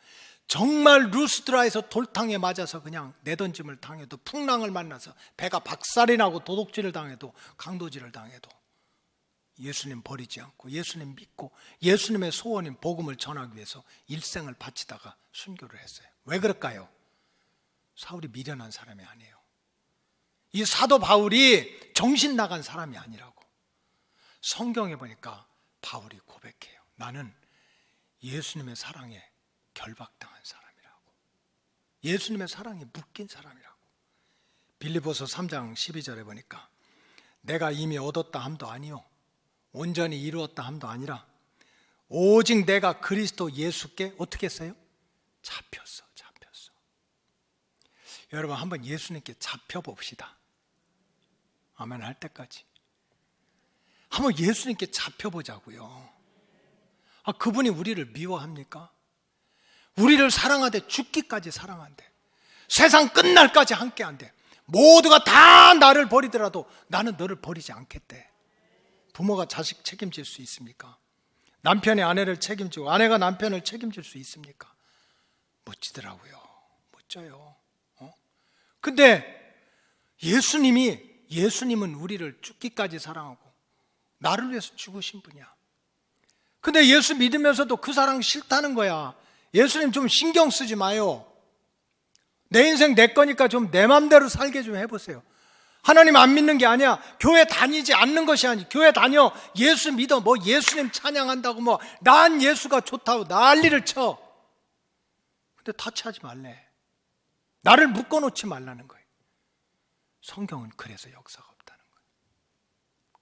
정말 루스드라에서 돌탕에 맞아서 그냥 내던짐을 당해도 풍랑을 만나서 배가 박살이 나고 도둑질을 당해도 강도질을 당해도 예수님 버리지 않고 예수님 믿고 예수님의 소원인 복음을 전하기 위해서 일생을 바치다가 순교를 했어요. 왜 그럴까요? 사울이 미련한 사람이 아니에요. 이 사도 바울이 정신 나간 사람이 아니라고. 성경에 보니까 바울이 고백해요. 나는 예수님의 사랑에 결박당한 사람이라고. 예수님의 사랑에 묶인 사람이라고. 빌립보서 3장 12절에 보니까 내가 이미 얻었다 함도 아니요 온전히 이루었다 함도 아니라 오직 내가 그리스도 예수께 어떻게 했어요? 잡혔어. 여러분, 한번 예수님께 잡혀봅시다. 아멘 할 때까지 한번 예수님께 잡혀보자고요. 그분이 우리를 미워합니까? 우리를 사랑하되 죽기까지 사랑한대. 세상 끝날까지 함께 한대. 모두가 다 나를 버리더라도 나는 너를 버리지 않겠대. 부모가 자식 책임질 수 있습니까? 남편이 아내를 책임지고 아내가 남편을 책임질 수 있습니까? 멋지더라고요. 멋져요. 근데 예수님은 우리를 죽기까지 사랑하고 나를 위해서 죽으신 분이야. 근데 예수 믿으면서도 그 사랑 싫다는 거야. 예수님 좀 신경 쓰지 마요. 내 인생 내 거니까 좀 내 맘대로 살게 좀 해보세요. 하나님 안 믿는 게 아니야. 교회 다니지 않는 것이 아니지. 교회 다녀. 예수 믿어. 뭐 예수님 찬양한다고 뭐 난 예수가 좋다고 난리를 쳐. 근데 터치하지 말래. 나를 묶어놓지 말라는 거예요. 성경은 그래서 역사가 없다는 거예요.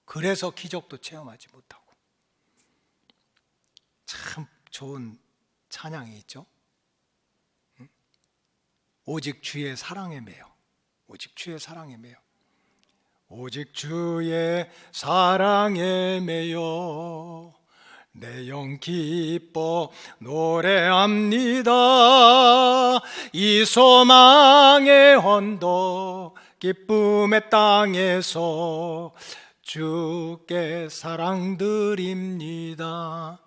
그래서 기적도 체험하지 못하고. 참 좋은 찬양이 있죠. 오직 주의 사랑에 매여. 오직 주의 사랑에 매여. 오직 주의 사랑에 매여 내 영 기뻐 노래합니다. 이 소망의 언덕 기쁨의 땅에서 주께 사랑드립니다.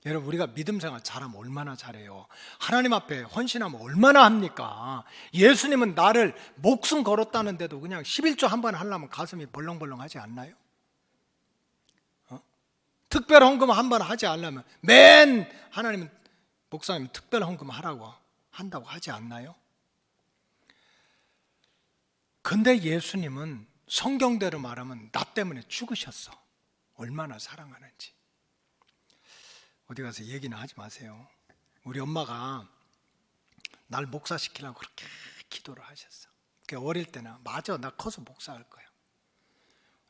여러분, 우리가 믿음 생활 잘하면 얼마나 잘해요. 하나님 앞에 헌신하면 얼마나 합니까? 예수님은 나를 목숨 걸었다는데도 그냥 11조 한 번 하려면 가슴이 벌렁벌렁 하지 않나요? 특별 헌금 한 번 하지 않으려면 하나님은 목사님 특별 헌금 하라고 한다고 하지 않나요? 근데 예수님은 성경대로 말하면 나 때문에 죽으셨어. 얼마나 사랑하는지. 어디 가서 얘기는 하지 마세요. 우리 엄마가 날 목사시키려고 그렇게 기도를 하셨어. 어릴 때나 맞아, 나 커서 목사할 거야.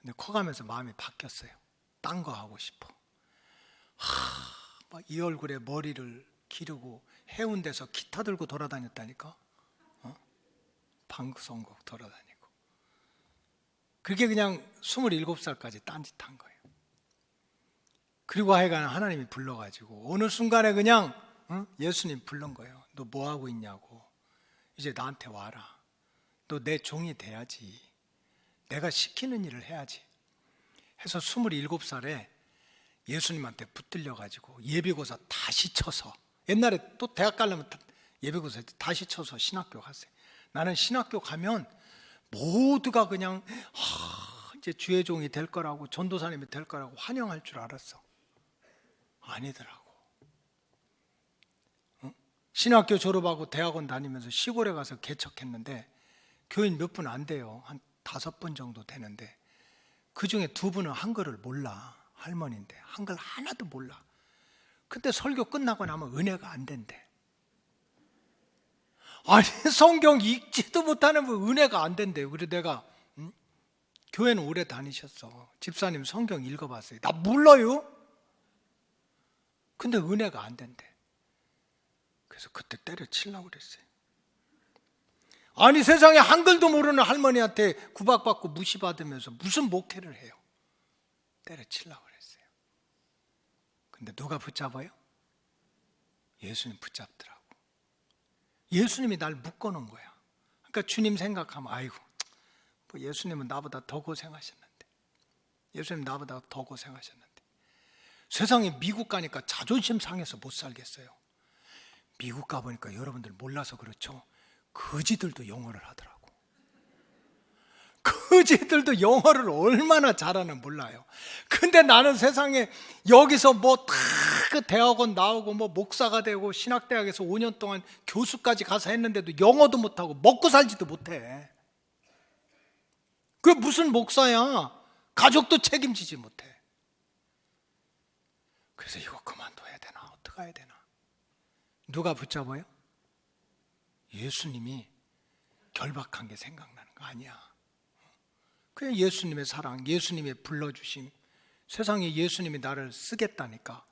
근데 커가면서 마음이 바뀌었어요. 딴 거 하고 싶어. 막 이 얼굴에 머리를 기르고 해운대에서 기타 들고 돌아다녔다니까. 방송국 돌아다니고. 그렇게 그냥 27살까지 딴짓한 거예요. 그리고 하여간 하나님이 불러가지고 어느 순간에 그냥 예수님 부른 거예요. 너 뭐 하고 있냐고. 이제 나한테 와라. 너 내 종이 돼야지. 내가 시키는 일을 해야지. 해서 27살에 예수님한테 붙들려가지고 예비고사 다시 쳐서, 옛날에 또 대학 가려면 예비고사 다시 쳐서 신학교 갔어요. 나는 신학교 가면 모두가 그냥 이제 주의 종이 될 거라고, 전도사님이 될 거라고 환영할 줄 알았어. 아니더라고. 신학교 졸업하고 대학원 다니면서 시골에 가서 개척했는데 교인 몇 분 안 돼요. 한 5분 정도 되는데 그 중에 두 분은 한글을 몰라. 할머니인데 한글 하나도 몰라. 근데 설교 끝나고 나면 은혜가 안 된대. 아니 성경 읽지도 못하는 분 은혜가 안 된대요. 그래서 내가 교회는 오래 다니셨어. 집사님 성경 읽어봤어요. 나 몰라요. 근데 은혜가 안 된대. 그래서 그때 때려치려고 그랬어요. 아니 세상에 한글도 모르는 할머니한테 구박받고 무시받으면서 무슨 목회를 해요. 때려치려고 그랬어요. 근데 누가 붙잡아요? 예수님 붙잡더라고. 예수님이 날 묶어놓은 거야. 그러니까 주님 생각하면 아이고 뭐 예수님은 나보다 더 고생하셨는데, 예수님 나보다 더 고생하셨는데. 세상에 미국 가니까 자존심 상해서 못 살겠어요. 미국 가보니까 여러분들 몰라서 그렇죠, 거지들도 영어를 하더라고. 거지들도 영어를 얼마나 잘하나 몰라요. 근데 나는 세상에 여기서 뭐 다 그 대학원 나오고 뭐 목사가 되고 신학대학에서 5년 동안 교수까지 가서 했는데도 영어도 못하고 먹고 살지도 못해. 그게 무슨 목사야? 가족도 책임지지 못해. 그래서 이거 그만둬야 되나 어떻게 해야 되나. 누가 붙잡아요? 예수님이 결박한 게 생각나는 거 아니야. 그냥 예수님의 사랑, 예수님의 불러주심, 세상에 예수님이 나를 쓰겠다니까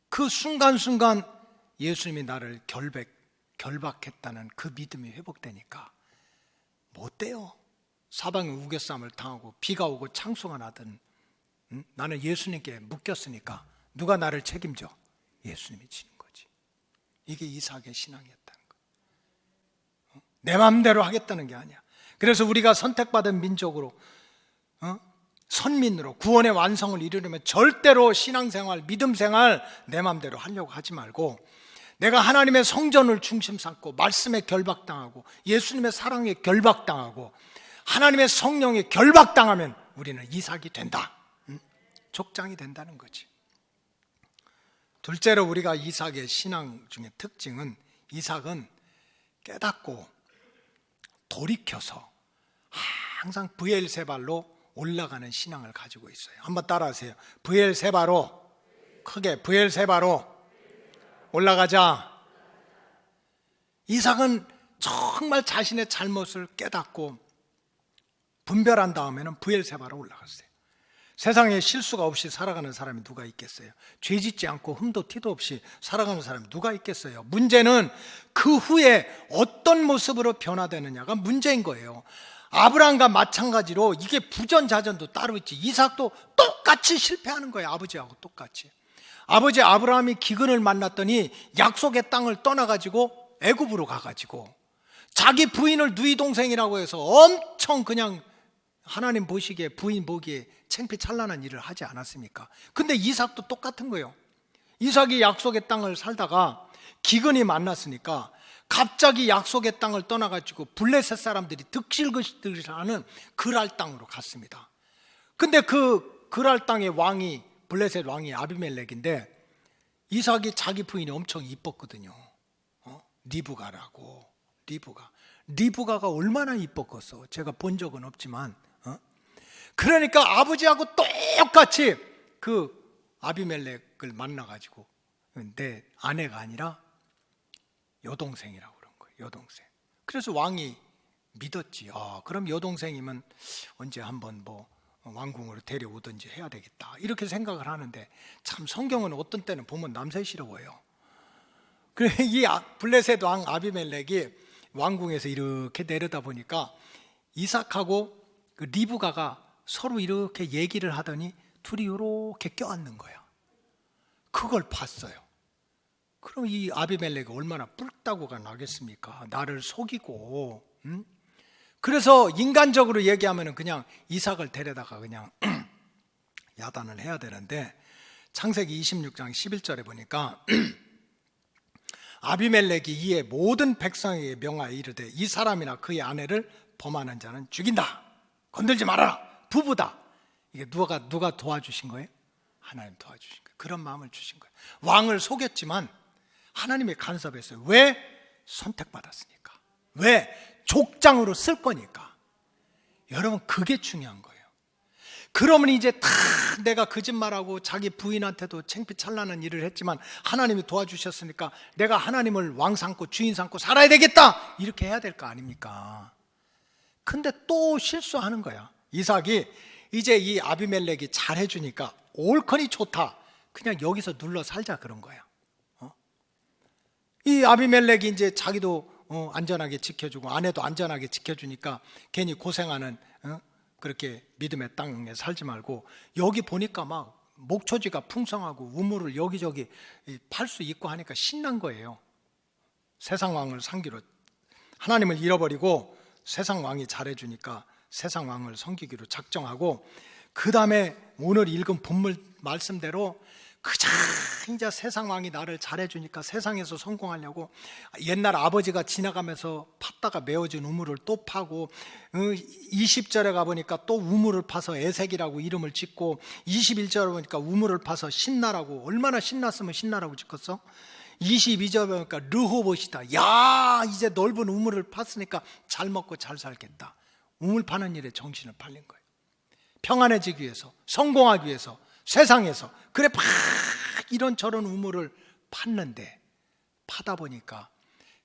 그 순간순간 예수님이 나를 결박했다는 그 믿음이 회복되니까 못 돼요. 사방에 우겨쌈을 당하고 비가 오고 창수가 나든 나는 예수님께 묶였으니까 누가 나를 책임져? 예수님이 지는 거지. 이게 이삭의 신앙이었다는 거. 내 마음대로 하겠다는 게 아니야. 그래서 우리가 선택받은 민족으로 선민으로 구원의 완성을 이루려면 절대로 신앙생활, 믿음생활 내 마음대로 하려고 하지 말고 내가 하나님의 성전을 중심 삼고 말씀에 결박당하고 예수님의 사랑에 결박당하고 하나님의 성령에 결박당하면 우리는 이삭이 된다. 족장이 된다는 거지. 둘째로 우리가 이삭의 신앙 중에 특징은 이삭은 깨닫고 돌이켜서 항상 브엘세발로 올라가는 신앙을 가지고 있어요. 한번 따라하세요. 브엘세바로, 크게 브엘세바로 올라가자. 이삭은 정말 자신의 잘못을 깨닫고 분별한 다음에는 브엘세바로 올라갔어요. 세상에 실수가 없이 살아가는 사람이 누가 있겠어요? 죄 짓지 않고 흠도 티도 없이 살아가는 사람이 누가 있겠어요? 문제는 그 후에 어떤 모습으로 변화되느냐가 문제인 거예요. 아브라함과 마찬가지로 이게 부전자전도 따로 있지. 이삭도 똑같이 실패하는 거예요. 아버지하고 똑같이. 아버지 아브라함이 기근을 만났더니 약속의 땅을 떠나가지고 애굽으로 가가지고 자기 부인을 누이 동생이라고 해서 엄청 그냥 하나님 보시기에 부인 보기에 창피찬란한 일을 하지 않았습니까? 근데 이삭도 똑같은 거예요. 이삭이 약속의 땅을 살다가 기근이 만났으니까 갑자기 약속의 땅을 떠나가지고 블레셋 사람들이 득실득실하는 그랄 땅으로 갔습니다. 근데 그 그랄 땅의 왕이 블레셋 왕이 아비멜렉인데 이삭이 자기 부인이 엄청 이뻤거든요. 리브가라고. 리브가가 얼마나 이뻤겠어. 제가 본 적은 없지만 그러니까 아버지하고 똑같이 그 아비멜렉을 만나가지고 내 아내가 아니라 여동생이라고 그런 거예요. 여동생. 그래서 왕이 믿었지. 그럼 여동생이면 언제 한번 뭐 왕궁으로 데려오든지 해야 되겠다. 이렇게 생각을 하는데 참 성경은 어떤 때는 보면 남새시러워요. 그래 이 블레셋 왕 아비멜렉이 왕궁에서 이렇게 내려다 보니까 이삭하고 그 리브가가 서로 이렇게 얘기를 하더니 둘이 이렇게 껴안는 거야. 그걸 봤어요. 그럼 이 아비멜렉이 얼마나 뿔따구가 나겠습니까? 나를 속이고. 그래서 인간적으로 얘기하면 그냥 이삭을 데려다가 그냥 야단을 해야 되는데 창세기 26장 11절에 보니까 아비멜렉이 이에 모든 백성에게 명하여 이르되 이 사람이나 그의 아내를 범하는 자는 죽인다. 건들지 말아라. 부부다. 이게 누가 도와주신 거예요? 하나님 도와주신 거예요. 그런 마음을 주신 거예요. 왕을 속였지만 하나님이 간섭했어요. 왜? 선택받았으니까. 왜? 족장으로 쓸 거니까. 여러분 그게 중요한 거예요. 그러면 이제 다 내가 거짓말하고 자기 부인한테도 창피찬란한 일을 했지만 하나님이 도와주셨으니까 내가 하나님을 왕 삼고 주인 삼고 살아야 되겠다, 이렇게 해야 될 거 아닙니까? 근데 또 실수하는 거야. 이삭이 이제 이 아비멜렉이 잘해주니까 옳거니 좋다, 그냥 여기서 눌러 살자 그런 거야. 이 아비멜렉이 이제 자기도 안전하게 지켜주고 아내도 안전하게 지켜주니까 괜히 고생하는, 그렇게 믿음의 땅에 살지 말고 여기 보니까 막 목초지가 풍성하고 우물을 여기저기 팔 수 있고 하니까 신난 거예요. 세상 왕을 섬기로 하나님을 잃어버리고 세상 왕이 잘해주니까 세상 왕을 섬기기로 작정하고, 그 다음에 오늘 읽은 본문 말씀대로 그저 이제 세상 왕이 나를 잘해주니까 세상에서 성공하려고 옛날 아버지가 지나가면서 팠다가 메어진 우물을 또 파고, 20절에 가보니까 또 우물을 파서 에색이라고 이름을 짓고, 21절에 보니까 우물을 파서 신나라고, 얼마나 신났으면 신나라고 짓겠어? 22절에 보니까 르호봇이다, 야 이제 넓은 우물을 팠으니까 잘 먹고 잘 살겠다. 우물 파는 일에 정신을 팔린 거예요. 평안해지기 위해서, 성공하기 위해서, 세상에서. 그래 막 이런저런 우물을 팠는데 파다 보니까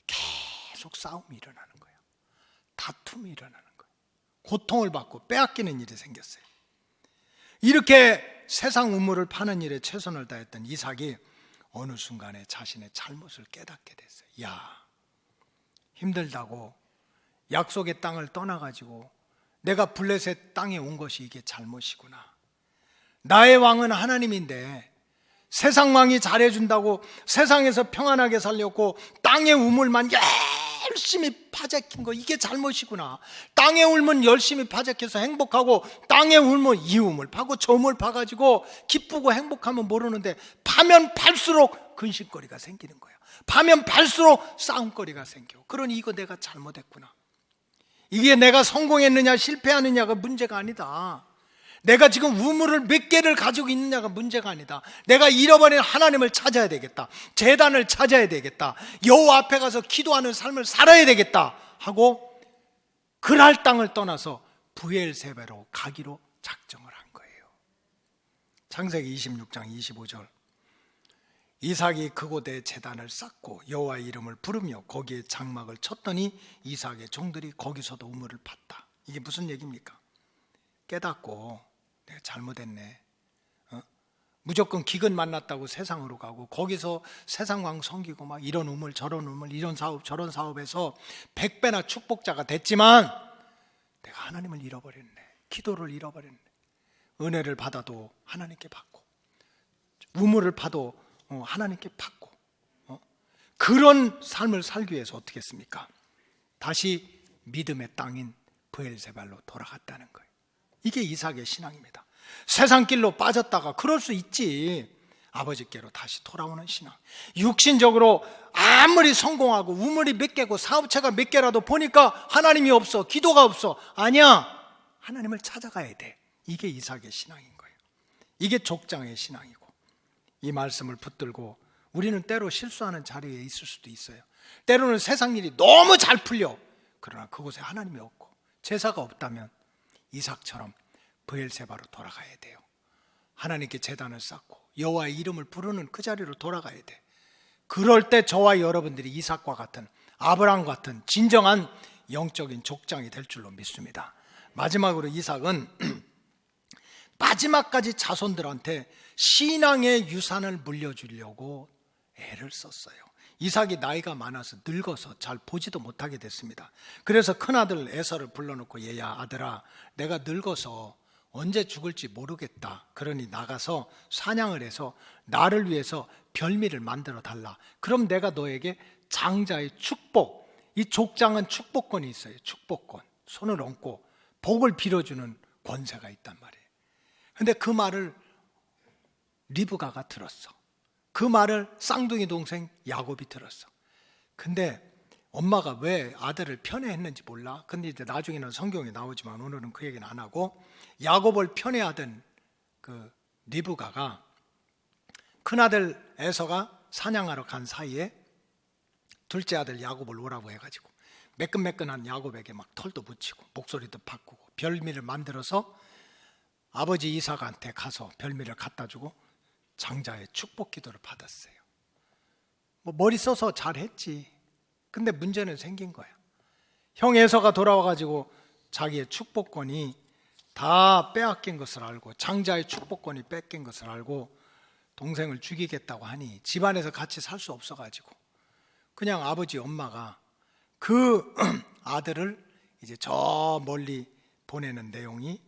계속 싸움이 일어나는 거예요. 다툼이 일어나는 거예요. 고통을 받고 빼앗기는 일이 생겼어요. 이렇게 세상 우물을 파는 일에 최선을 다했던 이삭이 어느 순간에 자신의 잘못을 깨닫게 됐어요. 야, 힘들다고 약속의 땅을 떠나가지고 내가 블레셋 땅에 온 것이 이게 잘못이구나. 나의 왕은 하나님인데 세상 왕이 잘해준다고 세상에서 평안하게 살렸고 땅의 우물만 열심히 파재킨 거, 이게 잘못이구나. 땅의 우물 열심히 파재켜서 행복하고 땅의 우물 이 우물 파고 저 우물 파가지고 기쁘고 행복하면 모르는데 파면 팔수록 근심거리가 생기는 거야. 파면 팔수록 싸움거리가 생겨. 그러니 이거 내가 잘못했구나. 이게 내가 성공했느냐 실패하느냐가 문제가 아니다. 내가 지금 우물을 몇 개를 가지고 있느냐가 문제가 아니다. 내가 잃어버린 하나님을 찾아야 되겠다. 제단을 찾아야 되겠다. 여호와 앞에 가서 기도하는 삶을 살아야 되겠다 하고 그랄 땅을 떠나서 브엘세바로 가기로 작정을 한 거예요. 창세기 26장 25절, 이삭이 그곳에 제단을 쌓고 여호와의 이름을 부르며 거기에 장막을 쳤더니 이삭의 종들이 거기서도 우물을 팠다. 이게 무슨 얘기입니까? 깨닫고 내가 잘못했네, 무조건 기근 만났다고 세상으로 가고 거기서 세상 왕 섬기고 막 이런 우물 저런 우물 이런 사업 저런 사업에서 100배나 축복자가 됐지만 내가 하나님을 잃어버렸네. 기도를 잃어버렸네. 은혜를 받아도 하나님께 받고 우물을 파도 하나님께 받고, 그런 삶을 살기 위해서 어떻게 했습니까? 다시 믿음의 땅인 브엘세발로 돌아갔다는 거예요. 이게 이삭의 신앙입니다. 세상 길로 빠졌다가 그럴 수 있지. 아버지께로 다시 돌아오는 신앙. 육신적으로 아무리 성공하고 우물이 몇 개고 사업체가 몇 개라도 보니까 하나님이 없어, 기도가 없어. 아니야, 하나님을 찾아가야 돼. 이게 이삭의 신앙인 거예요. 이게 족장의 신앙이고, 이 말씀을 붙들고 우리는 때로 실수하는 자리에 있을 수도 있어요. 때로는 세상 일이 너무 잘 풀려. 그러나 그곳에 하나님이 없고 제사가 없다면 이삭처럼 브엘세바로 돌아가야 돼요. 하나님께 제단을 쌓고 여호와의 이름을 부르는 그 자리로 돌아가야 돼. 그럴 때 저와 여러분들이 이삭과 같은, 아브라함 같은 진정한 영적인 족장이 될 줄로 믿습니다. 마지막으로 이삭은 마지막까지 자손들한테 신앙의 유산을 물려주려고 애를 썼어요. 이삭이 나이가 많아서 늙어서 잘 보지도 못하게 됐습니다. 그래서 큰아들 에서를 불러놓고, 얘야 아들아, 내가 늙어서 언제 죽을지 모르겠다. 그러니 나가서 사냥을 해서 나를 위해서 별미를 만들어 달라. 그럼 내가 너에게 장자의 축복, 이 족장은 축복권이 있어요. 축복권, 손을 얹고 복을 빌어주는 권세가 있단 말이에요. 근데 그 말을 리브가가 들었어. 그 말을 쌍둥이 동생 야곱이 들었어. 근데 엄마가 왜 아들을 편애했는지 몰라. 근데 이제 나중에는 성경에 나오지만 오늘은 그 얘기는 안 하고, 야곱을 편애하던 그 리브가가 큰아들 에서가 사냥하러 간 사이에 둘째 아들 야곱을 오라고 해가지고 매끈매끈한 야곱에게 막 털도 붙이고 목소리도 바꾸고 별미를 만들어서 아버지 이삭한테 가서 별미를 갖다 주고 장자의 축복 기도를 받았어요. 뭐 머리 써서 잘했지. 근데 문제는 생긴 거야. 형 에서가 돌아와가지고 자기의 축복권이 다 빼앗긴 것을 알고, 장자의 축복권이 뺏긴 것을 알고 동생을 죽이겠다고 하니 집안에서 같이 살 수 없어가지고 그냥 아버지 엄마가 그 아들을 이제 저 멀리 보내는 내용이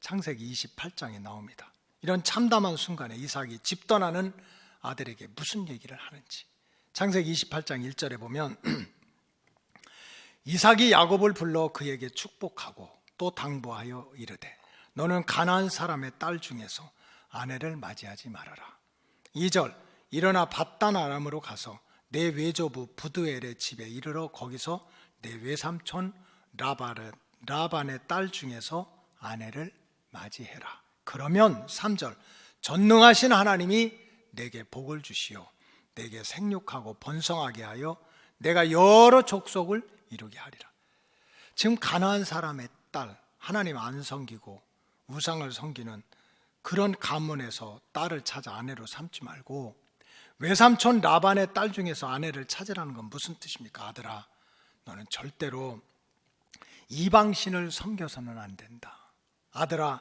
창세기 28장에 나옵니다. 이런 참담한 순간에 이삭이 집 떠나는 아들에게 무슨 얘기를 하는지 창세기 28장 1절에 보면 이삭이 야곱을 불러 그에게 축복하고 또 당부하여 이르되 너는 가나안 사람의 딸 중에서 아내를 맞이하지 말아라. 2절 일어나 밧단 아람으로 가서 내 외조부 부드엘의 집에 이르러 거기서 내 외삼촌 라반의 딸 중에서 아내를 맞이해라. 그러면 3절 전능하신 하나님이 내게 복을 주시오 내게 생육하고 번성하게 하여 내가 여러 족속을 이루게 하리라. 지금 가나안 사람의 딸, 하나님 안 섬기고 우상을 섬기는 그런 가문에서 딸을 찾아 아내로 삼지 말고 외삼촌 라반의 딸 중에서 아내를 찾으라는 건 무슨 뜻입니까? 아들아, 너는 절대로 이방신을 섬겨서는 안 된다. 아들아,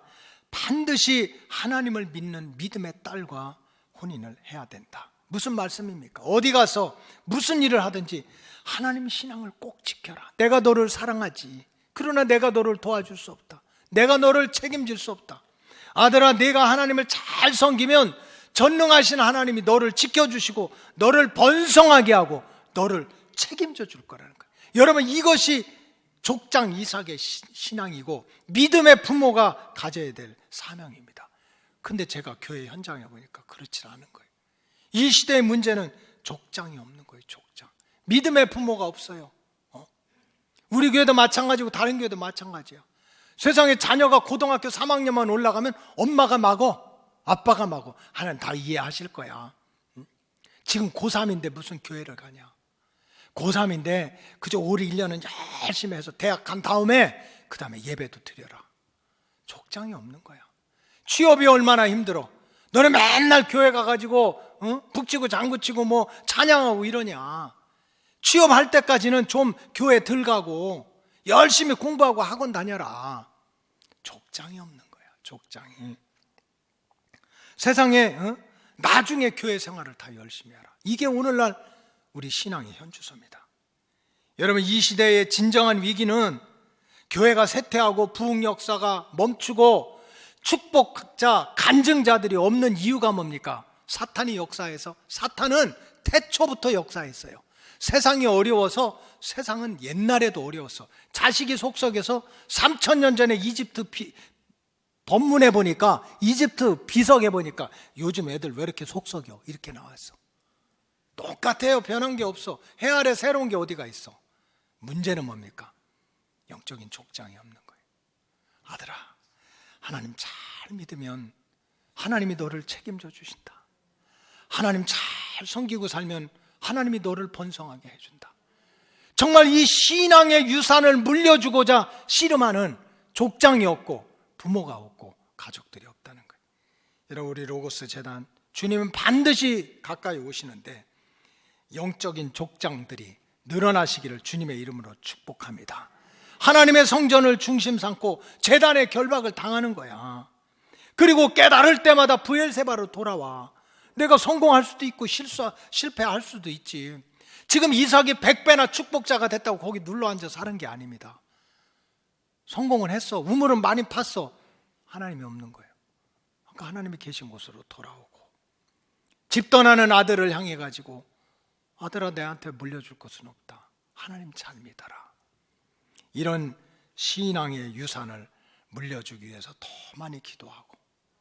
반드시 하나님을 믿는 믿음의 딸과 혼인을 해야 된다. 무슨 말씀입니까? 어디 가서 무슨 일을 하든지 하나님 신앙을 꼭 지켜라. 내가 너를 사랑하지. 그러나 내가 너를 도와줄 수 없다. 내가 너를 책임질 수 없다. 아들아, 내가 하나님을 잘 섬기면 전능하신 하나님이 너를 지켜주시고 너를 번성하게 하고 너를 책임져 줄 거라는 거예요. 여러분, 이것이 족장 이삭의 신앙이고 믿음의 부모가 가져야 될 사명입니다. 근데 제가 교회 현장에 보니까 그렇지 않은 거예요. 이 시대의 문제는 족장이 없는 거예요. 족장. 믿음의 부모가 없어요. 우리 교회도 마찬가지고 다른 교회도 마찬가지야. 세상에 자녀가 고등학교 3학년만 올라가면 엄마가 마고 아빠가 마고 하나님 다 이해하실 거야. 지금 고3인데 무슨 교회를 가냐. 고3인데 그저 올해 1년은 열심히 해서 대학 간 다음에 그 다음에 예배도 드려라. 족장이 없는 거야. 취업이 얼마나 힘들어. 너네 맨날 교회 가가지고 북치고 장구치고 뭐 찬양하고 이러냐. 취업할 때까지는 좀 교회 들 가고 열심히 공부하고 학원 다녀라. 족장이 없는 거야. 족장이. 세상에 나중에 교회 생활을 다 열심히 하라. 이게 오늘날 우리 신앙의 현주소입니다. 여러분, 이 시대의 진정한 위기는 교회가 쇠퇴하고 부흥 역사가 멈추고 축복자, 간증자들이 없는 이유가 뭡니까? 사탄이 역사해서. 사탄은 태초부터 역사했어요. 세상이 어려워서, 세상은 옛날에도 어려웠어. 자식이 속썩여서 3000년 전에 이집트 법문에 보니까, 이집트 비석에 보니까 요즘 애들 왜 이렇게 속썩여? 이렇게 나왔어. 똑같아요. 변한 게 없어. 해 아래 새로운 게 어디가 있어? 문제는 뭡니까? 영적인 족장이 없는 거예요. 아들아, 하나님 잘 믿으면 하나님이 너를 책임져 주신다. 하나님 잘 섬기고 살면 하나님이 너를 번성하게 해준다. 정말 이 신앙의 유산을 물려주고자 씨름하는 족장이 없고 부모가 없고 가족들이 없다는 거예요. 여러분, 우리 로고스 재단 주님은 반드시 가까이 오시는데 영적인 족장들이 늘어나시기를 주님의 이름으로 축복합니다. 하나님의 성전을 중심 삼고 재단의 결박을 당하는 거야. 그리고 깨달을 때마다 브엘세바로 돌아와. 내가 성공할 수도 있고 실패할 수도 있지. 지금 이삭이 100배나 축복자가 됐다고 거기 눌러앉아 사는 게 아닙니다. 성공은 했어. 우물은 많이 팠어. 하나님이 없는 거예요. 그러니까 하나님이 계신 곳으로 돌아오고, 집 떠나는 아들을 향해 가지고 아들아, 내한테 물려줄 것은 없다. 하나님 잘 믿어라. 이런 신앙의 유산을 물려주기 위해서 더 많이 기도하고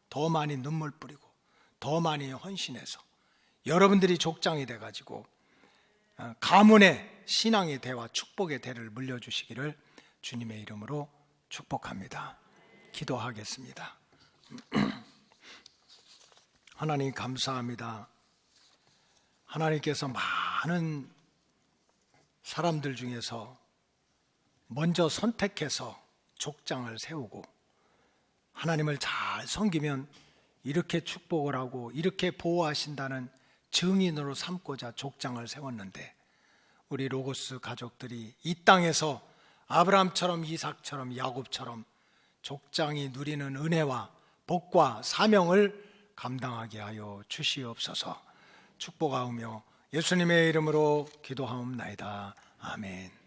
더 많이 눈물 뿌리고 더 많이 헌신해서 여러분들이 족장이 돼가지고 가문의 신앙의 대와 축복의 대를 물려주시기를 주님의 이름으로 축복합니다. 기도하겠습니다. 하나님 감사합니다. 하나님께서 많은 사람들 중에서 먼저 선택해서 족장을 세우고 하나님을 잘 섬기면 이렇게 축복을 하고 이렇게 보호하신다는 증인으로 삼고자 족장을 세웠는데, 우리 로고스 가족들이 이 땅에서 아브라함처럼 이삭처럼 야곱처럼 족장이 누리는 은혜와 복과 사명을 감당하게 하여 주시옵소서. 축복하오며 예수님의 이름으로 기도하옵나이다. 아멘.